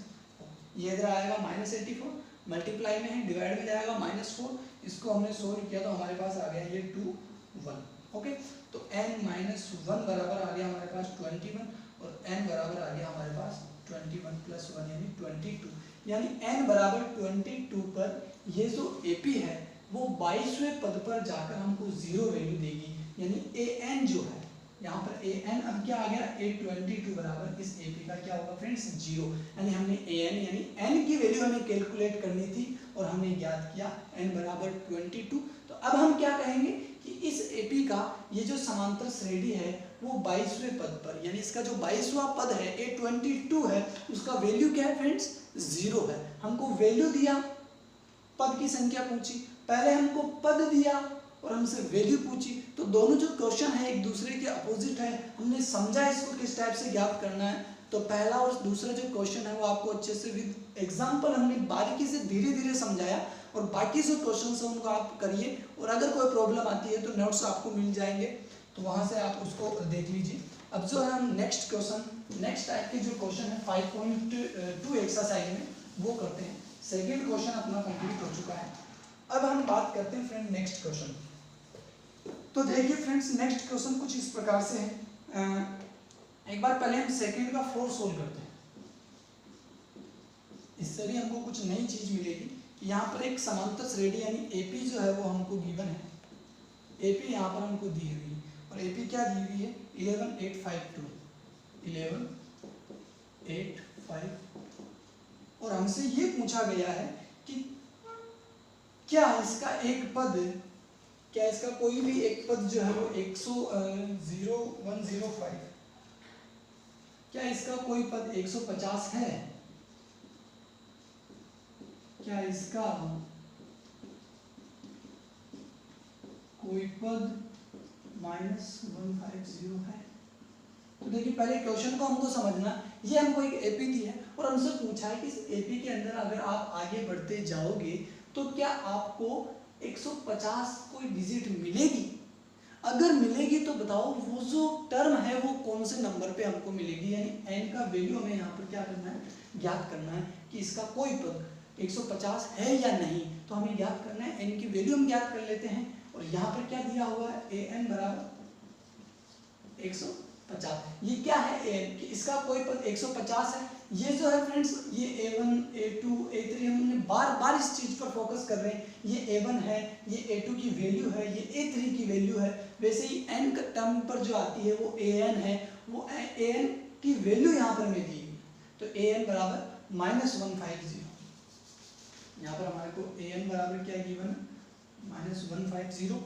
ये इधर आएगा -84, मल्टीप्लाई में है, डिवाइड में जाएगा -4। इसको हमने सोल्व किया तो हमारे पास आ गया ये 2 1। ओके, तो N माइनस 1 बराबर आ गया हमारे पास 21 और N बराबर आ गया हमारे पास 21 प्लस 1 यानी 22। यानी N बराबर 22 पर ये जो AP है वो 22वें पद पर जाकर हमको 0 वैल्यू देगी, यानी AN जो है यहाँ पर AN अब क्या आ गया A22 बराबर इस AP का क्या होगा फ्रेंड्स 0। यानी हमने AN यानी N की वैल्यू हमें कैलकुलेट करनी थी और हमने ज्ञात किया N बराबर 22। तो अब हम क्या कहेंगे कि इस AP का ये जो समांतर श्रेणी है वो 22वें पद पर, यानी इसका जो 22वां पद है A22 है, उसका वैल्यू क्या है फ्रेंड्स 0 है। हमको वैल्यू दिया, पद की संख्या पूछी, पहले हमको पद दिया और हमसे वैल्यू पूछी, तो दोनों जो क्वेश्चन है एक दूसरे के अपोजिट है। हमने समझा इसको किस टाइप से ज्ञात करना है, तो पहला और दूसरा जो क्वेश्चन है वो आपको अच्छे से विद एग्जांपल हमने बारीकी से धीरे धीरे समझाया और बाकी जो क्वेश्चन है उनको आप करिए और अगर कोई प्रॉब्लम आती है तो नोट्स आपको मिल जाएंगे, तो वहाँ से आप उसको देख लीजिए। अब जो है हम नेक्स्ट क्वेश्चन, नेक्स्ट टाइप के जो क्वेश्चन है 5.2 एक्सरसाइज में वो करते हैं। सेकेंड क्वेश्चन अपना कंप्लीट हो चुका है। अब हम बात करते हैं फ्रेंड नेक्स्ट क्वेश्चन। तो देखिए फ्रेंड्स, नेक्स्ट क्वेश्चन कुछ इस प्रकार से है। एक बार पहले हम सेकंड का 4 सोल्व करते हैं, इससे भी हमको कुछ नई चीज मिलेगी। यहाँ पर एक समांतर श्रेणी यानी एपी जो है वो हमको गिवन है, एपी यहाँ पर हमको दी हुई है, और एपी क्या दी हुई है 11852, 11852, और हमसे ये पूछा गया है कि क्या इसका एक पद, क्या इसका कोई भी एक पद जो है वो 105, क्या इसका कोई पद 150 है, क्या इसका कोई पद -150 है। तो देखिए पहले क्वेश्चन को हमको समझना, ये हमको एक एपी दी है और हमसे पूछा है कि इस एपी के अंदर अगर आप आगे बढ़ते जाओगे तो क्या आपको 150 कोई डिजिट मिलेगी, अगर मिलेगी तो बताओ वो जो टर्म है वो कौन से नंबर पे हमको मिलेगी, यानी n का वैल्यू हमें यहाँ पर क्या करना है, ज्ञात करना है कि इसका कोई पद 150 है या नहीं। तो हमें ज्ञात करना है, n की वैल्यू हम ज्ञात कर लेते हैं, और यहाँ पर क्या दिया हुआ है an बराबर 150। ये क्या है an, कि इसका कोई पद 150 है। ये जो है फ्रेंड्स, ये a1 a2 a3, हमने बार बार इस चीज पर फोकस कर रहे हैं, ये a1 है, ये a2 की वैल्यू है, ये a3 की वैल्यू है। वैसे ही n का टर्म पर जो आती है वो an है, वो an की वैल्यू यहाँ पर हमें दी हुई, तो an बराबर -150। यहाँ पर हमारे को an बराबर क्या गिवन है -150।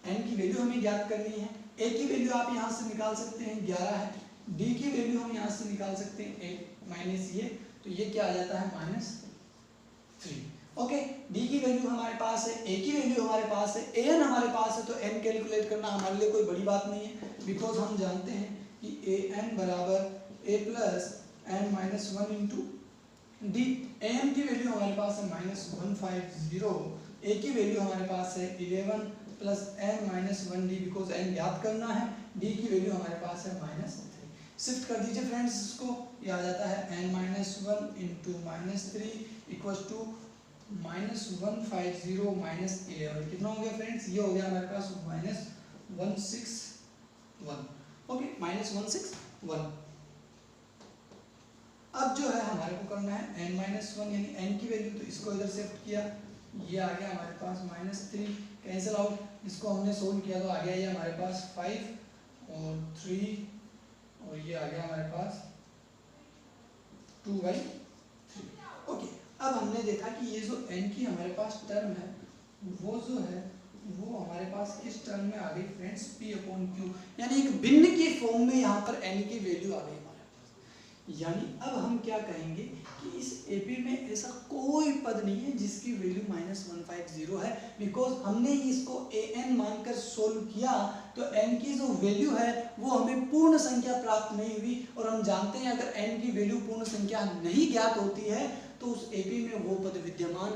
n की वैल्यू हमें ज्ञात करनी है, a की वैल्यू आप यहाँ से निकाल सकते हैं 11 है, d की वैल्यू हम यहाँ से निकाल सकते हैं 8 माइनस ये, तो ये क्या आ जाता है -3। ओके, d की वैल्यू हमारे पास है, a की वैल्यू हमारे पास है, an हमारे पास है, तो n कैलकुलेट करना हमारे लिए कोई बड़ी बात नहीं है, बिकॉज हम जानते हैं कि an बराबर a plus n minus 1 into D. an की वैल्यू हमारे पास है -150, a की वैल्यू हमारे पास है 11 plus n minus 1d, because n ज्ञात करना है, d की वैल्यू हमारे पास है -3। शिफ्ट कर दीजिए फ्रेंड्स इसको, ये आ जाता है n minus 1 into -3 equal to -150 minus 11, कितना हो गया फ्रेंड्स, ये हो गया हमारे पास -161। ओके, -161। अब जो है हमारे को करना है n-1 यानी n की वैल्यू, तो इसको इधर शिफ्ट किया, ये आ गया हमारे पास -3, कैंसिल आउट, इसको हमने सोल्व किया तो आ गया ये हमारे पास 5 और 3, और ये आ गया हमारे पास 2/3। ओके, अब हमने देखा कि ये जो n की हमारे पास टर्म है वो जो है वो हमारे पास किस टर्म में आ गई फ्रेंड्स, p/q, यानी एक भिन्न की फॉर्म में यहाँ पर n की वैल्यू आ गई हमारे पास। यानी अब हम क्या कहेंगे कि इस AP में ऐसा कोई पद नहीं है जिसकी वैल्यू -150 है, बिकॉज हमने इसको an मानकर सोल्व किया, तो n की जो वैल्यू है वो हमें पूर्ण संख्या प्राप्त नहीं हुई, और हम जानते हैं अगर n की वैल्यू पूर्ण संख्या नहीं ज्ञात होती है तो उस AP में वो पद विद्यमान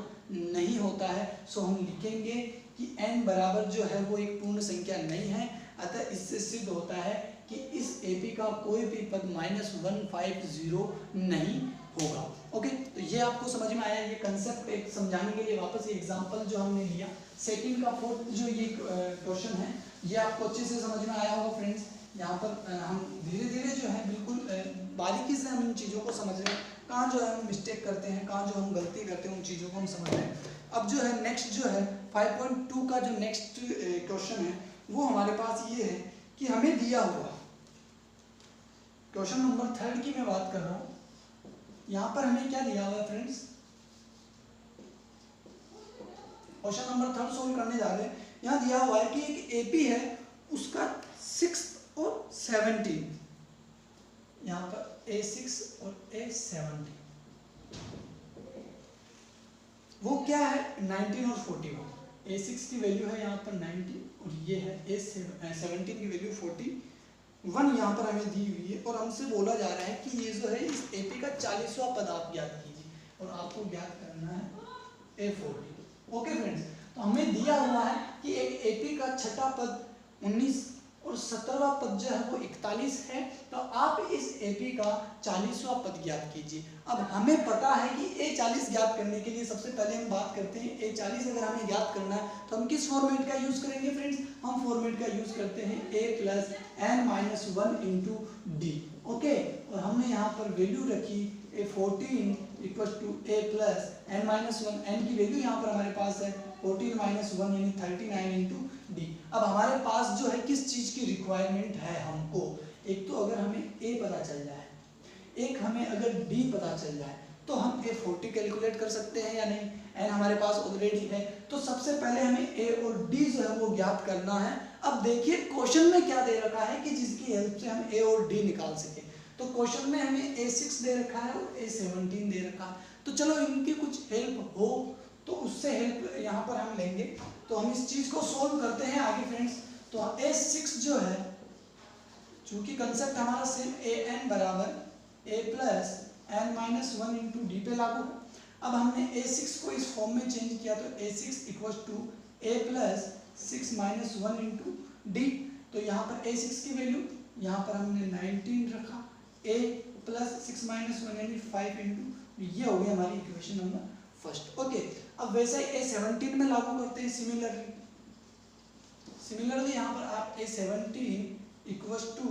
नहीं होता है। सो हम लिखेंगे कि n बराबर जो है वो एक पूर्ण संख्या नहीं है, अतः इससे सिद्ध होता है कि इस AP का कोई भी पद -150 नहीं होगा। ओके, तो ये आपको समझ में आया, ये कंसेप्ट एक समझाने के लिए वापस ये एग्जांपल जो हमने लिया, सेकंड का फोर्थ जो ये क्वेश्चन है ये आपको अच्छे से समझ में आया होगा फ्रेंड्स। यहाँ पर हम धीरे धीरे जो है बिल्कुल बारीकी से हम इन चीज़ों को समझ रहे हैं, कहाँ जो है हम मिस्टेक करते हैं, कहाँ जो हम गलती करते हैं, उन चीज़ों को हम समझ रहे हैं। अब जो है नेक्स्ट जो है 5.2 का जो नेक्स्ट क्वेश्चन है वो हमारे पास ये है कि हमें दिया हुआ क्वेश्चन नंबर 3 की मैं बात कर रहा हूँ, यहाँ पर हमें क्या दिया हुआ है फ्रेंड्स, क्वेश्चन नंबर 3 सोल्व करने जा रहे हैं। यहाँ दिया हुआ है कि एक AP है, उसका 6 और 17, यहाँ पर A6 और A17, वो क्या है 19 और 41। A6 की वैल्यू है यहाँ पर 19 और ये है A17 की वैल्यू 41 यहाँ पर हमें दी हुई है, और हमसे बोला जा रहा है कि ये जो है इस AP का 40वां पद आप ज्ञात कीजिए, और आपको ज्ञात करना है A40। ओके फ्रेंड्स, तो हमें दिया हुआ है कि एक AP का छठा पद 19 और 17वां पद जो है वो 41 है। तो आप इस AP का 40वां पद ज्ञात कीजिए। अब हमें पता है कि A40 ज्ञात करने के लिए सबसे पहले हम बात करते हैं A40 अगर हमें ज्ञात करना है तो हम किस फॉर्मेट का यूज करेंगे फ्रेंड्स, हम फॉर्मेट का यूज करते हैं A plus n-1 into D. Okay, और हमने यहाँ पर वैल्यू रखी A14 equal to A plus n-1, n की वैल्यू यहाँ पर हमारे पास है 14 माइनस 1 यानी 39 इंटू डी। अब हमारे पास जो है किस चीज़ की रिक्वायरमेंट है हमको, एक तो अगर हमें A पता चल जाए, एक हमें अगर D पता चल जाए तो हम A40 कैलकुलेट कर सकते हैं या नहीं, n हमारे पास ऑलरेडी है। तो सबसे पहले हमें A और D जो है वो ज्ञात करना है। अब देखिए क्वेश्चन में क्या दे रखा है कि जिसकी हेल्प से हम A और D निकाल सके। तो क्वेश्चन में हमें A6 दे रखा है और A17 दे रखा है। तो चलो इनकी कुछ हेल्प हो तो उससे हेल्प यहाँ पर हम लेंगे। तो हम इस चीज़ को सोल्व करते हैं आगे फ्रेंड्स। तो A6 जो है, चूंकि कंसेप्ट हमारा सेम an बराबर A plus n-1 into D पे लागू है। अब हमने A6 को इस फॉर्म में चेंज किया तो A6 equal to A plus 6 minus 1 into d. तो यहाँ पर A6 की वैल्यू यहाँ पर हमने 19 रखा, A प्लस 6 माइनस 1 यानी 5 इंटू, ये हो गई हमारी इक्वेशन नंबर फर्स्ट। ओके, अब वैसे ही A17 में लागू करते हैं सिमिलरली यहाँ पर आप A17 equal to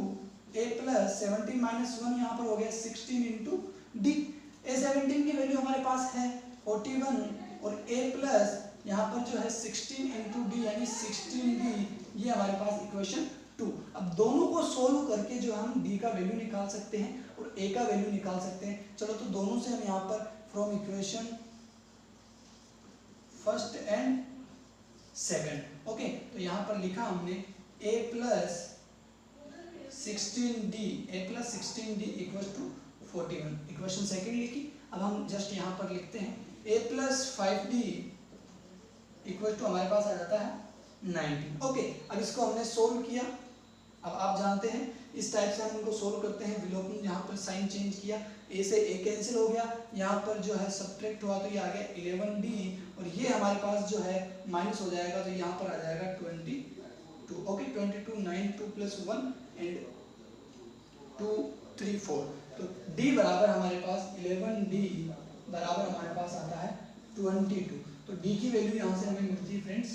A plus 17 minus 1 यहाँ पर हो गया 16 इंटू डी। A17 की वैल्यू हमारे पास है 41 और A प्लस यहाँ पर जो है 16 इंटू डी यानी 16D, ये हमारे पास इक्वेशन 2। अब दोनों को सोल्व करके जो हम D का वैल्यू निकाल सकते हैं और A का वैल्यू निकाल सकते हैं। चलो तो दोनों से हम यहाँ पर from equation first and second. Okay, तो यहाँ पर लिखा हमने A plus 16D equal to 41, equation second लिखी। अब हम जस्ट यहाँ पर लिखते हैं A plus 5D equal to हमारे पास आ जाता है 19। ओके, अब इसको हमने सोल्व किया। अब आप जानते हैं इस टाइप से हम इनको सोल्व करते हैं। विलोपन यहाँ पर साइन चेंज किया, A से A कैंसिल हो गया, यहाँ पर जो है सब्ट्रैक्ट हुआ तो ये आ गया 11D और ये हमारे पास जो है माइनस हो जाएगा तो यहाँ पर आ जाएगा 22। Okay, 22 9 2 plus 1 and 2 3 4। तो D बराबर हमारे पास 11D बराबर हमारे पास आता है 22। तो D की वैल्यू यहाँ से हमें मिलती है फ्रेंड्स,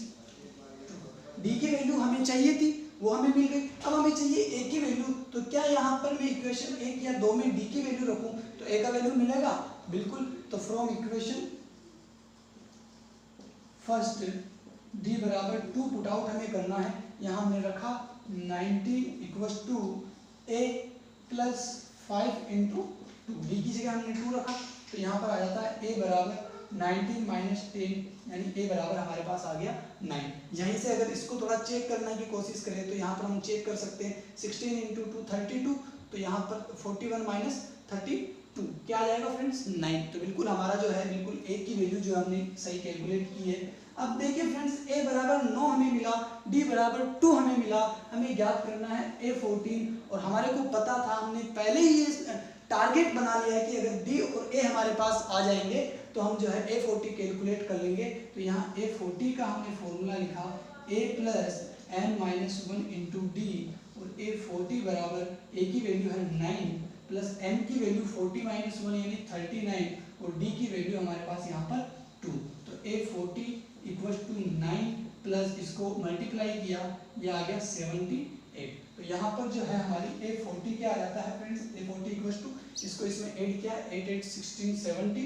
D की वैल्यू हमें चाहिए थी वो हमें मिल गई। अब हमें चाहिए A की वैल्यू, तो क्या यहाँ पर मैं इक्वेशन 1 या 2 में D की वैल्यू रखूं तो A का वैल्यू मिलेगा, बिल्कुल। तो फ्रॉम इक्वेशन फर्स्ट D बराबर 2 पुट आउट हमें करना है। यहाँ हमने रखा 19 equal to A plus 5 into 2, D की जगह हमने 2 रखा तो यहाँ पर आ जाता है A बराबर 19 माइनस 10 यानी A बराबर हमारे पास आ गया 9। यहीं से अगर इसको थोड़ा चेक करने की कोशिश करें तो यहाँ पर हम चेक कर सकते हैं 16 इंटू 2 32, तो यहाँ पर 41 माइनस 32 क्या आ जाएगा फ्रेंड्स 9। तो बिल्कुल हमारा जो है बिल्कुल A की वैल्यू जो हमने सही कैलकुलेट की है। अब देखिए फ्रेंड्स A बराबर 9 हमें मिला, D बराबर 2 हमें मिला, हमें ज्ञात करना है A14 और हमारे को पता था, हमने पहले ही ये टारगेट बना लिया है कि अगर D और A हमारे पास आ जाएंगे तो हम जो है A40 कैलकुलेट कर लेंगे। तो यहाँ A40 का हमने फॉर्मूला लिखा A plus n-1 into D और A40 बराबर A की वैल्यू है 9 प्लस n की वैल्यू 40 माइनस 1 यानी 39 और D की वैल्यू हमारे पास यहाँ पर 2। तो A40 इक्वल टू 9 प्लस इसको मल्टीप्लाई किया, यह आ गया 78। तो यहाँ पर जो है हमारी A40 क्या आ जाता है फ्रेंड्स, A40 इक्वल टू इसको इसमें ऐड किया 8 8 16 17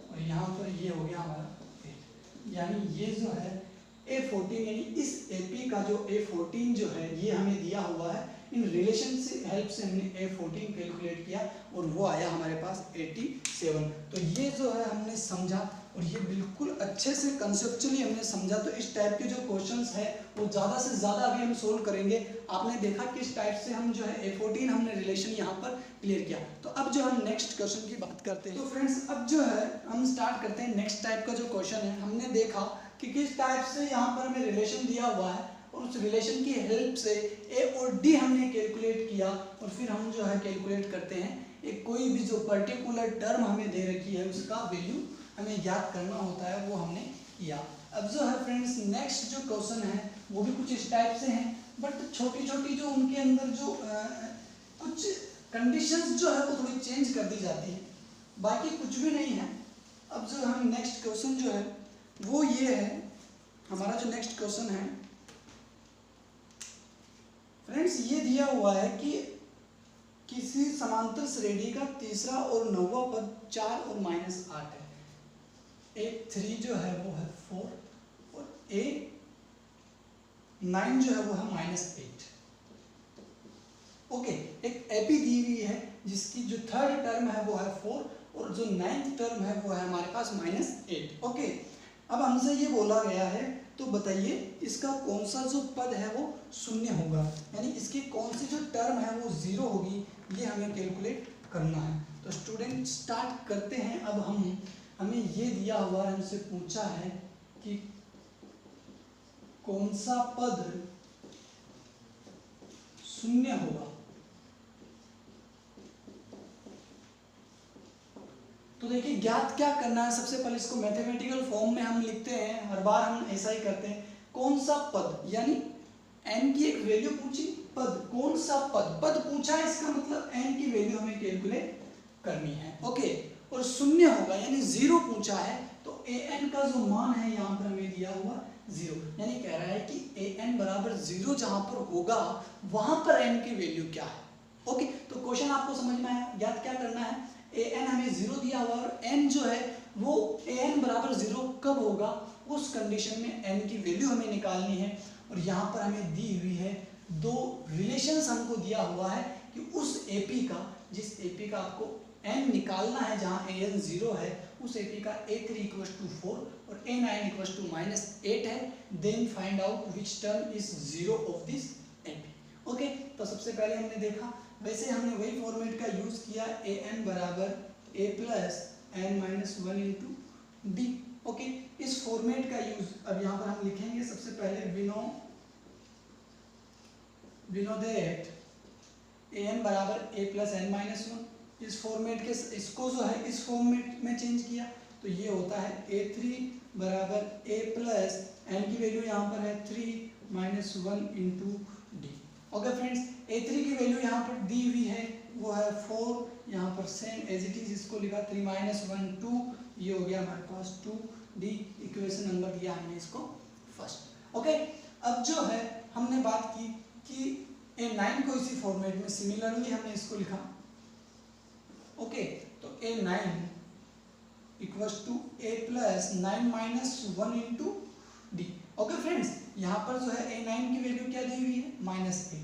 और यहाँ पर ये हो गया हमारा 8, यानी ये जो है A14 यानी इस AP का जो A14 जो है ये हमें दिया हुआ है। इन रिलेशन से हेल्प से हमने A14 कैलकुलेट किया और वो आया हमारे पास 87। तो ये जो है हमने समझा और ये बिल्कुल अच्छे से कंसेप्चुअली हमने समझा। तो इस टाइप के जो क्वेश्चंस है वो ज़्यादा से ज़्यादा अभी हम सोल्व करेंगे। आपने देखा किस टाइप से हम जो है A14 हमने रिलेशन यहाँ पर क्लियर किया। तो अब जो हम नेक्स्ट क्वेश्चन की बात करते हैं, तो फ्रेंड्स अब जो है हम स्टार्ट करते हैं नेक्स्ट टाइप का जो क्वेश्चन है। हमने देखा कि किस टाइप से यहाँ पर हमें रिलेशन दिया हुआ है और उस रिलेशन की हेल्प से A और D हमने कैलकुलेट किया और फिर हम जो है कैलकुलेट करते हैं एक कोई भी जो पर्टिकुलर टर्म हमें दे रखी है उसका वैल्यू हमें ज्ञात करना होता है, वो हमने किया। अब जो है फ्रेंड्स नेक्स्ट जो क्वेश्चन है वो भी कुछ इस टाइप से है। बट छोटी छोटी जो उनके अंदर जो कुछ कंडीशंस जो है वो थोड़ी चेंज कर दी जाती है, बाकी कुछ भी नहीं है। अब जो हम नेक्स्ट क्वेश्चन जो है वो ये है, हमारा जो नेक्स्ट क्वेश्चन है फ्रेंड्स, ये दिया हुआ है कि किसी समांतर श्रेणी का तीसरा और नौवां पद 4 और -8 है। A3 जो है वो है 4 और A9 जो है वो है -8। ओके, एक एपी दी हुई है जिसकी जो थर्ड टर्म है वो है 4 और जो 9th टर्म है वो है हमारे पास -8। ओके, अब हमसे ये बोला गया है तो बताइए इसका कौन सा जो पद है वो शून्य होगा, यानी इसकी कौन सी जो टर्म है वो 0 होगी, ये हमें कैलकुलेट करना है। तो स्टूडेंट स्टार्ट करते हैं। अब हमें ये दिया हुआ है, हमसे पूछा है कि कौन सा पद शून्य होगा। तो देखिए ज्ञात क्या करना है, सबसे पहले इसको मैथमेटिकल फॉर्म में हम लिखते हैं, हर बार हम ऐसा ही करते हैं। कौन सा पद, यानी n की एक वैल्यू पूछी, पद कौन सा पद पूछा है, इसका मतलब n की वैल्यू हमें कैलकुलेट करनी है। ओके, और शून्य होगा यानी 0 पूछा है, तो an का जो मान है यहाँ पर हमें दिया हुआ 0, यानी कह रहा है कि an बराबर 0 जहां पर होगा वहां पर n की वैल्यू क्या है। ओके, तो क्वेश्चन आपको समझ में आया। ज्ञात क्या करना है, an हमें 0 दिया हुआ और n जो है वो an बराबर 0 कब होगा, उस कंडीशन में n की वैल्यू हमें निकालनी है। और यहाँ पर हमें दी हुई है दो रिलेशंस, हमको दिया हुआ है कि उस एपी का, जिस एपी का आपको n निकालना है जहाँ an 0 है, उस एपी का A3 = 4 और A9 = -8 है। Then find out which term is 0 of this AP. Okay, तो सबसे पहले हमने देखा, वैसे हमने वही फॉर्मेट का यूज किया, an बराबर a plus n-1 into D. Okay, इस फॉर्मेट का यूज अब यहाँ पर हम लिखेंगे। सबसे पहले we know that an बराबर a प्लस n-1, इस फॉर्मेट के, इसको जो है इस फॉर्मेट में चेंज किया तो ये होता है a3 बराबर a प्लस n की वैल्यू यहाँ पर है 3-1 into D. Okay friends, a3 की वैल्यू यहाँ पर दी हुई है वो है 4, यहाँ पर सेम एज इट इज इसको लिखा 3-1 2, ये हो गया हमारे पास 2d। इक्वेशन नंबर दिया हमने इसको फर्स्ट। ओके, अब जो है हमने बात की कि a9 को इसी फॉर्मेट में सिमिलरली हमने इसको लिखा। ओके, तो a9 = a plus 9-1 into D. Okay friends, यहाँ पर जो है a9 की वैल्यू क्या दी हुई है, -8,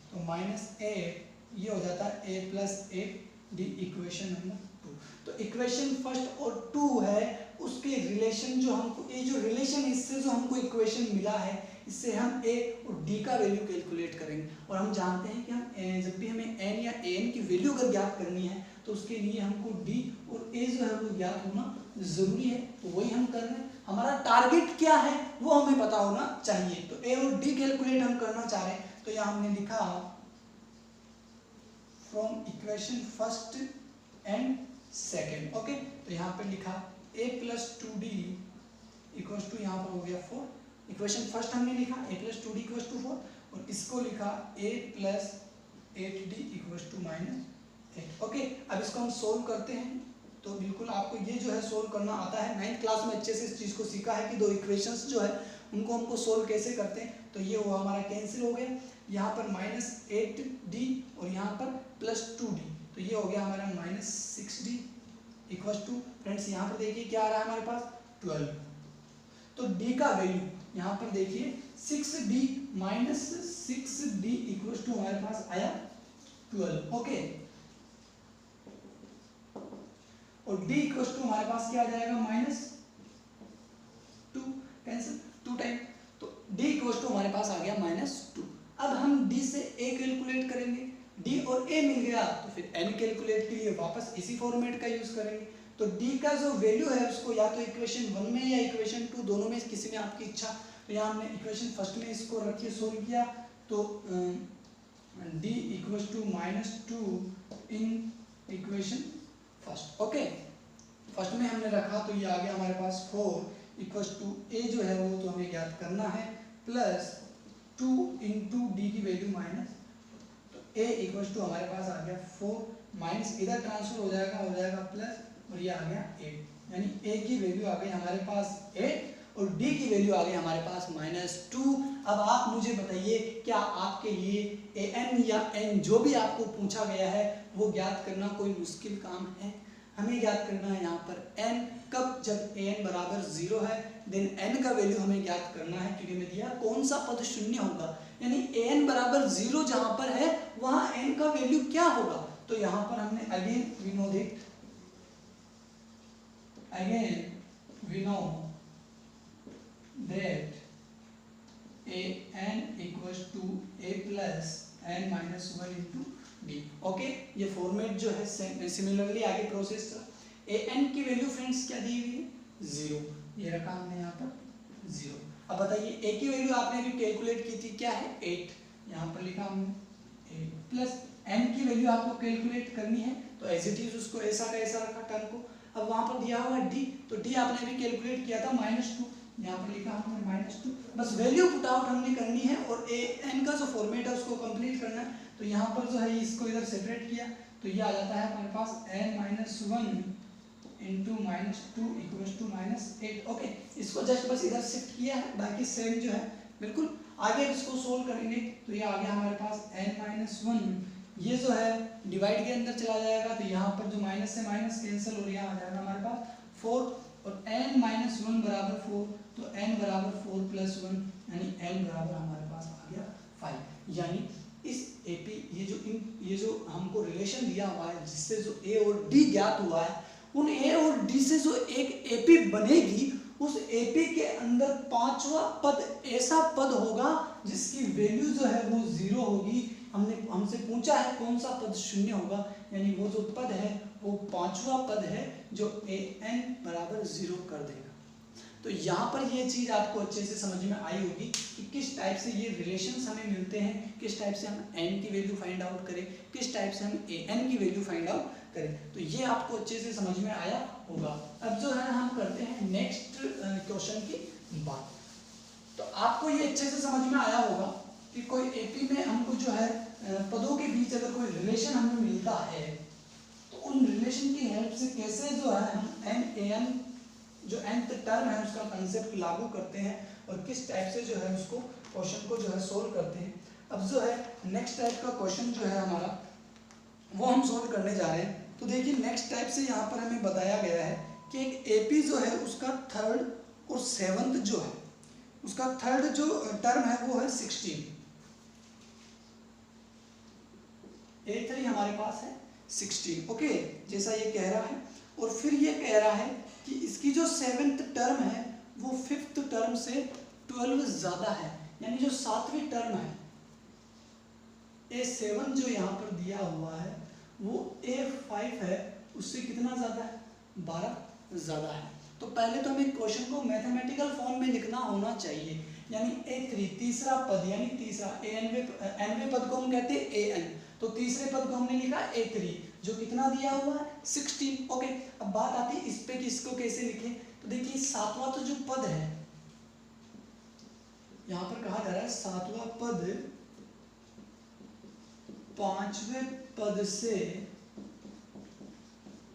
तो -8 ये हो जाता है a plus 8d, equation number 2। तो इक्वेशन फर्स्ट और 2 है, उसके रिलेशन जो हमको, ये जो रिलेशन इससे जो हमको इक्वेशन मिला है, इससे हम a और d का वैल्यू कैलकुलेट करेंगे। और हम जानते हैं कि हम जब भी हमें n या an की वैल्यू अगर ज्ञात करनी है तो उसके लिए हमको d और a जो है वो ज्ञात होना जरूरी है, तो वही हम कर रहे हैं। हमारा टारगेट क्या है वो हमें पता होना चाहिए, तो a और d कैलकुलेट हम करना चाह रहे हैं। तो यहाँ हमने लिखा from equation first and second. Okay, तो यहाँ पे लिखा a plus 2d equals to, यहाँ पर हो गया 4। इक्वेशन फर्स्ट हमने लिखा a plus 2d equals to 4 और इसको लिखा a plus 8d equals to -8। Okay, अब इसको हम सोल्व करते हैं। तो बिल्कुल आपको ये जो है सोल्व करना आता है, 9th क्लास में अच्छे से इस चीज़ को सीखा है कि दो इक्वेशंस जो है उनको हमको सोल्व कैसे करते हैं। तो ये हुआ हमारा कैंसिल हो गया, यहाँ पर -8d और यहाँ पर +2d, तो ये हो गया हमारा -6d इक्वल्स टू, फ्रेंड्स यहाँ पर देखिए क्या आ रहा है हमारे पास 12। तो d का वैल्यू यहाँ पर देखिए 6d -6d इक्वल्स टू हमारे पास आया 12। ओके, और d इक्वल्स टू हमारे पास क्या आ जाएगा -2, कैंसिल 2 टाइम, तो d इक्वल्स टू हमारे पास आ गया -2। अब हम d से a कैलकुलेट करेंगे, d और a मिल गया तो फिर n कैलकुलेट के लिए वापस इसी फॉर्मेट का यूज करेंगे। तो d का जो वैल्यू है उसको या तो इक्वेशन 1 में या इक्वेशन 2, दोनों में किसी में आपकी इच्छा। तो यहाँ हमने इक्वेशन फर्स्ट में इसको रखिए, सोल्व किया, तो d equals to -2 in equation first. Okay, first में हमने रखा तो ये आ गया हमारे पास 4 इक्वल्स टू a जो है वो तो हमें ज्ञात करना है, प्लस 2 इंटू डी की वैल्यू माइनस, तो a इक्वल्स टू हमारे पास आ गया 4 माइनस इधर ट्रांसफर हो जाएगा प्लस, और ये आ गया 8, यानी a की वैल्यू आ गई हमारे पास 8 और d की वैल्यू आ गई हमारे पास -2। अब आप मुझे बताइए क्या आपके लिए an या n जो भी आपको पूछा गया है वो ज्ञात करना कोई मुश्किल काम है? हमें ज्ञात करना है यहाँ पर n कब, जब an बराबर 0 है, देन n का वैल्यू हमें ज्ञात करना है, क्योंकि मैं दिया कौन सा पद शून्य होगा, यानी an बराबर 0 जहाँ पर है वहाँ n का वैल्यू क्या होगा। तो यहाँ पर हमने again we know that an equals to a plus n minus 1 into d। Okay, ये फॉर्मेट जो है सिमिलरली आगे प्रोसेस का an की वैल्यू फ्रेंड्स क्या दी हुई है 0, ये रखा हमने यहाँ पर 0। अब बताइए a की वैल्यू आपने अभी कैलकुलेट की थी, क्या है 8, यहाँ पर लिखा हमने 8 प्लस n की वैल्यू आपको कैलकुलेट करनी है, तो एज इट इज उसको ऐसा का ऐसा रखा टर्म को। अब वहां पर दिया हुआ d, तो d आपने अभी कैलकुलेट किया था -2, यहाँ पर लिखा हमने -2, बस वैल्यू पुट आउट हमने करनी है और an का जो फॉर्मेट है उसको कंप्लीट करना है। तो यहाँ पर जो है इसको इधर सेपरेट किया तो ये आ जाता है हमारे पास n-1 into -2 equals to -8। Okay, इसको जस्ट बस इधर शिफ्ट किया है, बाकी सेम जो है बिल्कुल। आगे इसको सोल्व करेंगे तो ये आ गया हमारे पास n-1, ये जो है डिवाइड के अंदर चला जाएगा, तो यहाँ पर जो माइनस से माइनस कैंसिल और यहाँ आ जाएगा हमारे पास 4 और n-1 बराबर 4, तो n बराबर 4 प्लस 1 यानी n बराबर हमारे पास आ गया 5। यानी इस AP ये जो हमको रिलेशन दिया हुआ है जिससे जो A और D ज्ञात हुआ है, उन A और D से जो एक AP बनेगी उस AP के अंदर पांचवा पद ऐसा पद होगा जिसकी वैल्यू जो है वो 0 होगी। हमसे पूछा है कौन सा पद शून्य होगा, यानी वो जो पद है वो पांचवा पद है जो an बराबर 0 कर देगा। तो यहाँ पर ये चीज़ आपको अच्छे से समझ में आई होगी कि किस टाइप से ये रिलेशंस हमें मिलते हैं, किस टाइप से हम n की वैल्यू फाइंड आउट करें, किस टाइप से हम an की वैल्यू फाइंड आउट करें। तो ये आपको अच्छे से समझ में आया होगा। अब जो है हम करते हैं नेक्स्ट क्वेश्चन की बात। तो आपको ये अच्छे से समझ में आया होगा कि कोई AP में हमको जो है पदों के बीच अगर कोई रिलेशन हमें मिलता है तो उन रिलेशन की हेल्प से कैसे जो है हम n जो nth टर्म है उसका कंसेप्ट लागू करते हैं और किस टाइप से जो है उसको क्वेश्चन को जो है सोल्व करते हैं। अब जो है नेक्स्ट टाइप का क्वेश्चन जो है हमारा वो हम सोल्व करने जा रहे हैं। तो देखिए नेक्स्ट टाइप से यहाँ पर हमें बताया गया है कि एक AP जो है उसका थर्ड और सेवंथ जो है उसका थर्ड जो टर्म है वो है 16, A3 हमारे पास है 16। ओके, जैसा ये कह रहा है और फिर ये कह रहा है कि इसकी जो सेवेंथ टर्म है वो फिफ्थ टर्म से 12 ज़्यादा है, यानी जो सातवीं टर्म है A7 जो यहाँ पर दिया हुआ है वो A5 है उससे कितना ज़्यादा है, 12 ज़्यादा है। तो पहले तो हमें क्वेश्चन को मैथमेटिकल फॉर्म में लिखना होना चाहिए, यानी A3 तीसरा पद, यानी तीसरा nवें पद को हम कहते हैं an, तो तीसरे पद को हमने लिखा A3 जो कितना दिया हुआ है 16। ओके, अब बात आती है इस पे कि इसको कैसे लिखें। तो देखिए सातवां तो जो पद है यहाँ पर कहा जा रहा है सातवां पद पांचवें पद से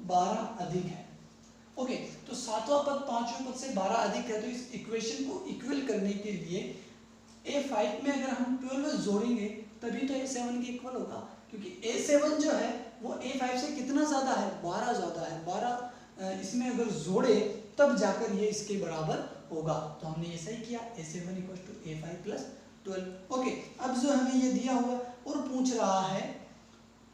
12 अधिक है। ओके, तो सातवां पद पांचवें पद से 12 अधिक है, तो इस इक्वेशन को इक्वल करने के लिए A5 में अगर हम 12 जोड़ेंगे तभी तो A7 के इक्वल होगा, क्योंकि A7 जो है वो A5 से कितना ज़्यादा है, 12 ज़्यादा है। 12 इसमें अगर जोड़े तब जाकर ये इसके बराबर होगा। तो हमने ऐसा ही किया, A7 = A5 + 12। ओके, अब जो हमें ये दिया हुआ और पूछ रहा है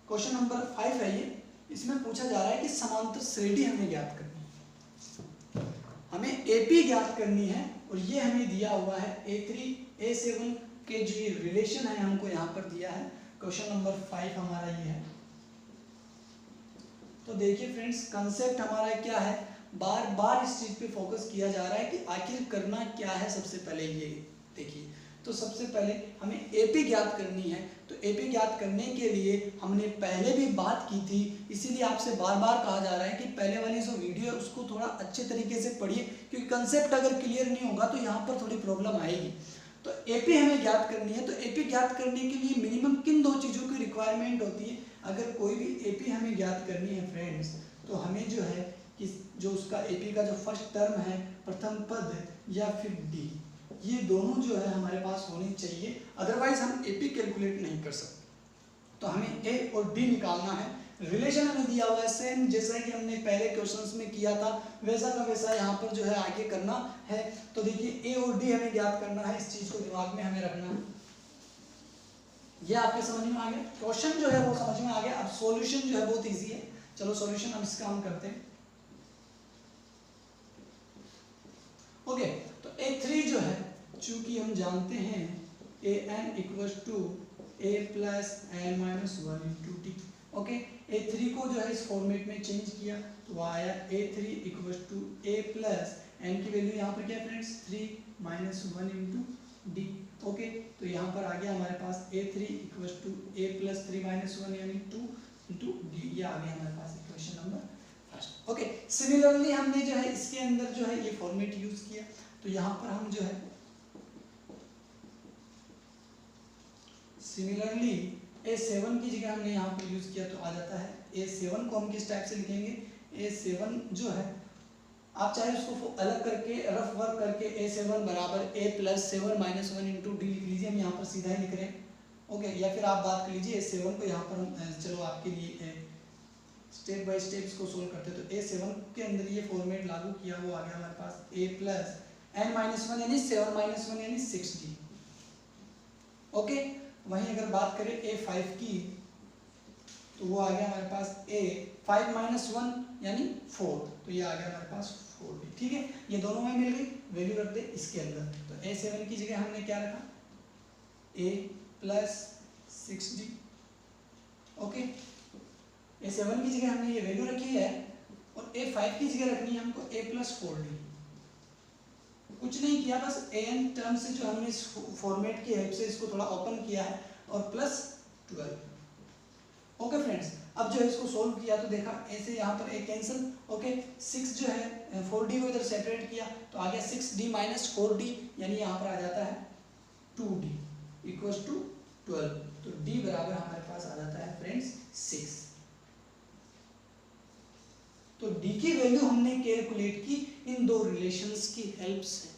क्वेश्चन नंबर 5 है ये, इसमें पूछा जा रहा है कि समांतर श्रेणी हमें ज्ञात करनी है, हमें AP ज्ञात करनी है और ये हमें दिया हुआ है A3 A7 के जो ये रिलेशन है हमको यहाँ पर दिया है। क्वेश्चन नंबर 5 हमारा ये है। तो देखिए फ्रेंड्स, कंसेप्ट हमारा क्या है, बार बार इस चीज पे फोकस किया जा रहा है कि आखिर करना क्या है। सबसे पहले ये देखिए, तो सबसे पहले हमें AP ज्ञात करनी है। तो AP ज्ञात करने के लिए हमने पहले भी बात की थी, इसीलिए आपसे बार बार कहा जा रहा है कि पहले वाली जो वीडियो है उसको थोड़ा अच्छे तरीके से पढ़िए, क्योंकि कंसेप्ट अगर क्लियर नहीं होगा तो यहाँ पर थोड़ी प्रॉब्लम आएगी। तो एपी हमें ज्ञात करनी है। तो एपी ज्ञात करने के लिए मिनिमम किन दो चीज़ों की रिक्वायरमेंट होती है? अगर कोई भी एपी हमें ज्ञात करनी है फ्रेंड्स, तो हमें जो है कि जो उसका एपी का जो फर्स्ट टर्म है, प्रथम पद या फिर डी, ये दोनों जो है हमारे पास होनी चाहिए, अदरवाइज हम एपी कैलकुलेट नहीं कर सकते। तो हमें ए और डी निकालना है। रिलेशन हमें दिया हुआ है सेम जैसा कि हमने पहले क्वेश्चंस में किया था, वैसा का वैसा यहाँ पर जो है आगे करना है। तो देखिए ए और डी हमें ज्ञात करना है, इस चीज को दिमाग में हमें रखना है। ये आपके समझ में आ गया, क्वेश्चन जो है वो समझ में आ गया। अब सॉल्यूशन जो है बहुत इजी है, चलो सॉल्यूशन हम इसका हम करते हैं। ओके, तो A3 जो है, चूंकि हम जानते हैं an equals to a plus n minus 1 into t. Okay, A3 को जो है इस फॉर्मेट में चेंज किया तो आया A3 equals to a plus n की वैल्यू यहाँ पर क्या है friends, 3 minus 1 into D. Okay, तो यहाँ पर आ गया हमारे पास A3 equals to a plus 3 minus 1 यानी 2 इंटू डी। ये आ गया हमारे पास equation number first. Okay, similarly हमने जो है इसके अंदर जो है ये फॉर्मेट यूज किया, तो यहाँ पर हम जो है सिमिलरली A7 की जगह हमने यहाँ पर यूज किया तो आ जाता है A7 को हम किस टाइप से लिखेंगे, A7 जो है आप चाहे उसको अलग करके रफ वर्क करके A7 बराबर a plus 7 minus 1 into D लिख लीजिए, हम यहाँ पर सीधा ही लिख रहे हैं। ओके, या फिर आप बात कर लीजिए A7 को यहाँ पर हम चलो आपके लिए स्टेप बाय स्टेप इसको सोल्व करते हैं। तो A7 के अंदर ये फॉर्मेट लागू किया, वो आ गया हमारे पास a प्लस n माइनस 1 यानी 7 माइनस 1 यानी 6d। ओके, वहीं अगर बात करें A5 की तो वो आ गया हमारे पास a 5 माइनस 1 यानी 4, तो ये आ गया हमारे पास 4d। ठीक है, ये दोनों में मिल गई, वैल्यू रख दे इसके अंदर। तो A7 की जगह हमने क्या रखा, a plus 6d। Okay, A7 की जगह हमने ये वैल्यू रखी है और A5 की जगह रखनी है हमको a प्लस 4d। कुछ नहीं किया, बस an टर्म से जो हमने इस फॉर्मेट की हेल्प से इसको थोड़ा ओपन किया है और प्लस 12। ओके फ्रेंड्स, अब जो है इसको सोल्व किया तो देखा ऐसे यहाँ पर a कैंसिल। ओके, 6 जो है 4d को इधर सेपरेट किया तो आ गया 6d माइनस 4d, यानी यहाँ पर आ जाता है 2d इक्वल्स टू 12। तो d बराबर हमारे पास आ जाता है फ्रेंड्स 6। तो d की वैल्यू हमने कैलकुलेट की इन दो रिलेशंस की हेल्प से।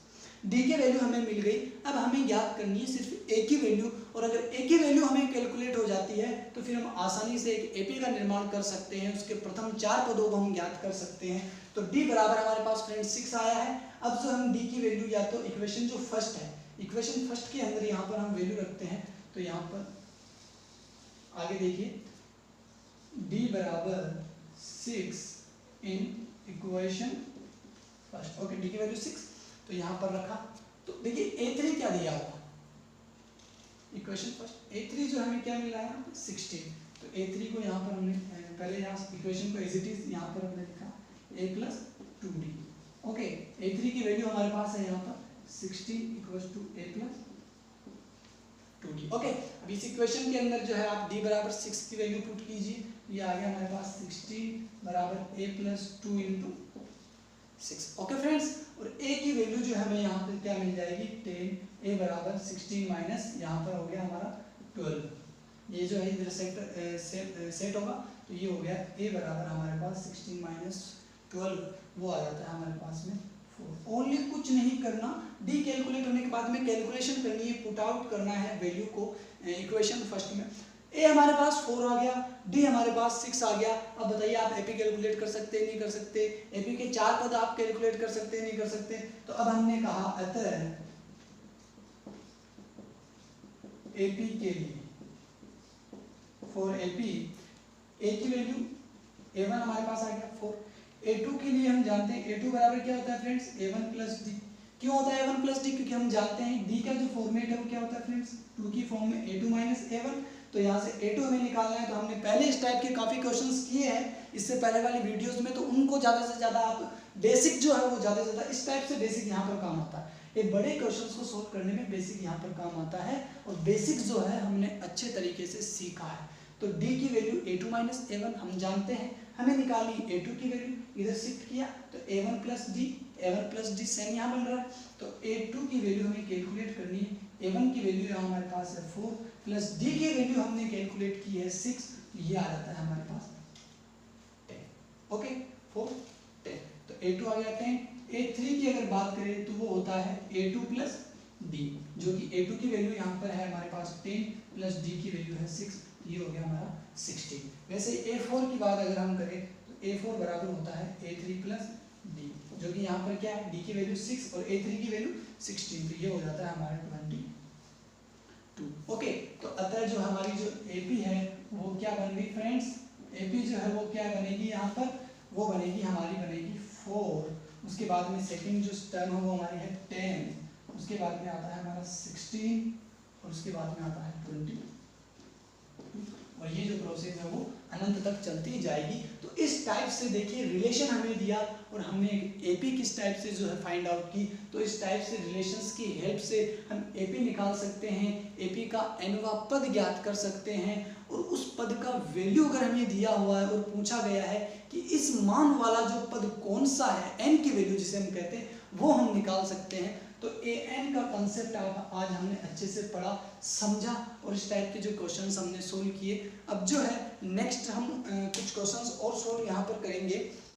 d की वैल्यू हमें मिल गई, अब हमें ज्ञात करनी है सिर्फ a की वैल्यू, और अगर a की वैल्यू हमें कैलकुलेट हो जाती है तो फिर हम आसानी से एक एपी का निर्माण कर सकते हैं, उसके प्रथम 4 पदों को हम ज्ञात कर सकते हैं। तो d बराबर हमारे पास फ्रेंड्स 6 आया है। अब जो हम d की वैल्यू या तो इक्वेशन जो फर्स्ट है, इक्वेशन फर्स्ट के अंदर यहाँ पर हम वैल्यू रखते हैं, तो यहाँ पर आगे देखिए d बराबर 6 इन इक्वेशन फर्स्ट। ओके, डी की वैल्यू 6 तो यहाँ पर रखा। तो देखिए A3 क्या दिया हुआ, इक्वेशन फर्स्ट A3 जो हमें क्या मिला है 16। तो A3 को यहाँ पर हमने पहले यहाँ इक्वेशन को एज इट इज यहाँ पर हमने लिखा a plus 2d। Okay, A3 की वैल्यू हमारे पास है यहाँ पर 16 equals to a plus 2d। Okay, अब इस इक्वेशन के अंदर जो है आप d बराबर 6 की वैल्यू पुट कीजिए, ये आ गया हमारे पास 16 बराबर a plus 2 into 6। Okay friends, और a की वैल्यू जो हमें यहाँ पर क्या मिल जाएगी 10, a बराबर 16 माइनस यहाँ पर हो गया हमारा 12। ये जो है इधर सेट होगा, तो ये हो गया a बराबर हमारे पास 16 माइनस 12, वो आ जाता है हमारे पास में 4। ओनली कुछ नहीं करना, d कैलकुलेट होने के बाद में कैलकुलेशन करनी है, पुट आउट करना है वैल्यू को इक्वेशन फर्स्ट में। a हमारे पास 4 आ गया, d हमारे पास 6 आ गया। अब बताइए आप एपी कैलकुलेट कर सकते हैं नहीं कर सकते, एपी के 4 पद आप कैलकुलेट कर सकते हैं नहीं कर सकते। तो अब हमने कहा अतः एपी के लिए फॉर एपी a की वैल्यू a1 हमारे पास आ गया 4। a2 के लिए हम जानते हैं a2 बराबर क्या होता है फ्रेंड्स a1 प्लस d। क्यों होता है a1 प्लस d, क्योंकि हम जानते हैं d का जो फॉर्मेट है वो क्या होता है फ्रेंड्स 2 की फॉर्म में a2 माइनस a1। तो यहाँ से a2 हमें निकालना है, तो हमने पहले इस टाइप के काफ़ी क्वेश्चंस किए हैं इससे पहले वाली वीडियोस में, तो उनको ज़्यादा से ज़्यादा आप बेसिक जो है वो ज़्यादा से ज़्यादा इस टाइप से बेसिक यहाँ पर काम आता है। एक बड़े क्वेश्चंस को सोल्व करने में बेसिक यहाँ पर काम आता है, और बेसिक जो है हमने अच्छे तरीके से सीखा है। तो d की वैल्यू a2 माइनस a1 हम जानते हैं, हमें निकाली a2 की वैल्यू, इधर शिफ्ट किया तो a1 प्लस डी सेम यहाँ बन रहा है। तो a2 की वैल्यू हमें कैलकुलेट करनी है a1 की वैल्यू यहाँ हमारे पास है 4 प्लस d की वैल्यू हमने कैलकुलेट की है 6, ये आ जाता है हमारे पास 10। ओके 4 10, तो a2 आ गया 10। a3 की अगर बात करें तो वो होता है a2 प्लस d, जो कि a2 की वैल्यू यहाँ पर है हमारे पास 10 प्लस d की वैल्यू है 6, ये हो गया हमारा 16। वैसे a4 की बात अगर हम करें तो a4 बराबर होता है a3 प्लस d, जो कि यहाँ पर क्या है d की वैल्यू 6 और a3 की वैल्यू 16, तो ये हो जाता है हमारा 22। ओके, तो अतः जो हमारी जो AP है वो क्या बन गई फ्रेंड्स, AP जो है वो क्या बनेगी यहाँ पर, वो बनेगी हमारी बनेगी 4, उसके बाद में सेकंड जो टर्म है वो हमारी है 10, उसके बाद में आता है हमारा 16 और उसके बाद में आता है 20, और ये जो प्रोसेस है वो अनंत तक चलती जाएगी। तो इस टाइप से देखिए रिलेशन हमें दिया और हमने एपी किस टाइप से जो है फाइंड आउट की, तो इस टाइप से रिलेशंस की हेल्प से हम एपी निकाल सकते हैं, एपी का nवां पद ज्ञात कर सकते हैं, और उस पद का वैल्यू अगर हमें दिया हुआ है और पूछा गया है कि इस मान वाला जो पद कौन सा है, n की वैल्यू जिसे हम कहते हैं, वो हम निकाल सकते हैं। तो an का कंसेप्ट आज हमने अच्छे से पढ़ा, समझा, और इस टाइप के जो क्वेश्चंस हमने सोल्व किए। अब जो है नेक्स्ट हम कुछ क्वेश्चंस और सोल्व यहाँ पर करेंगे।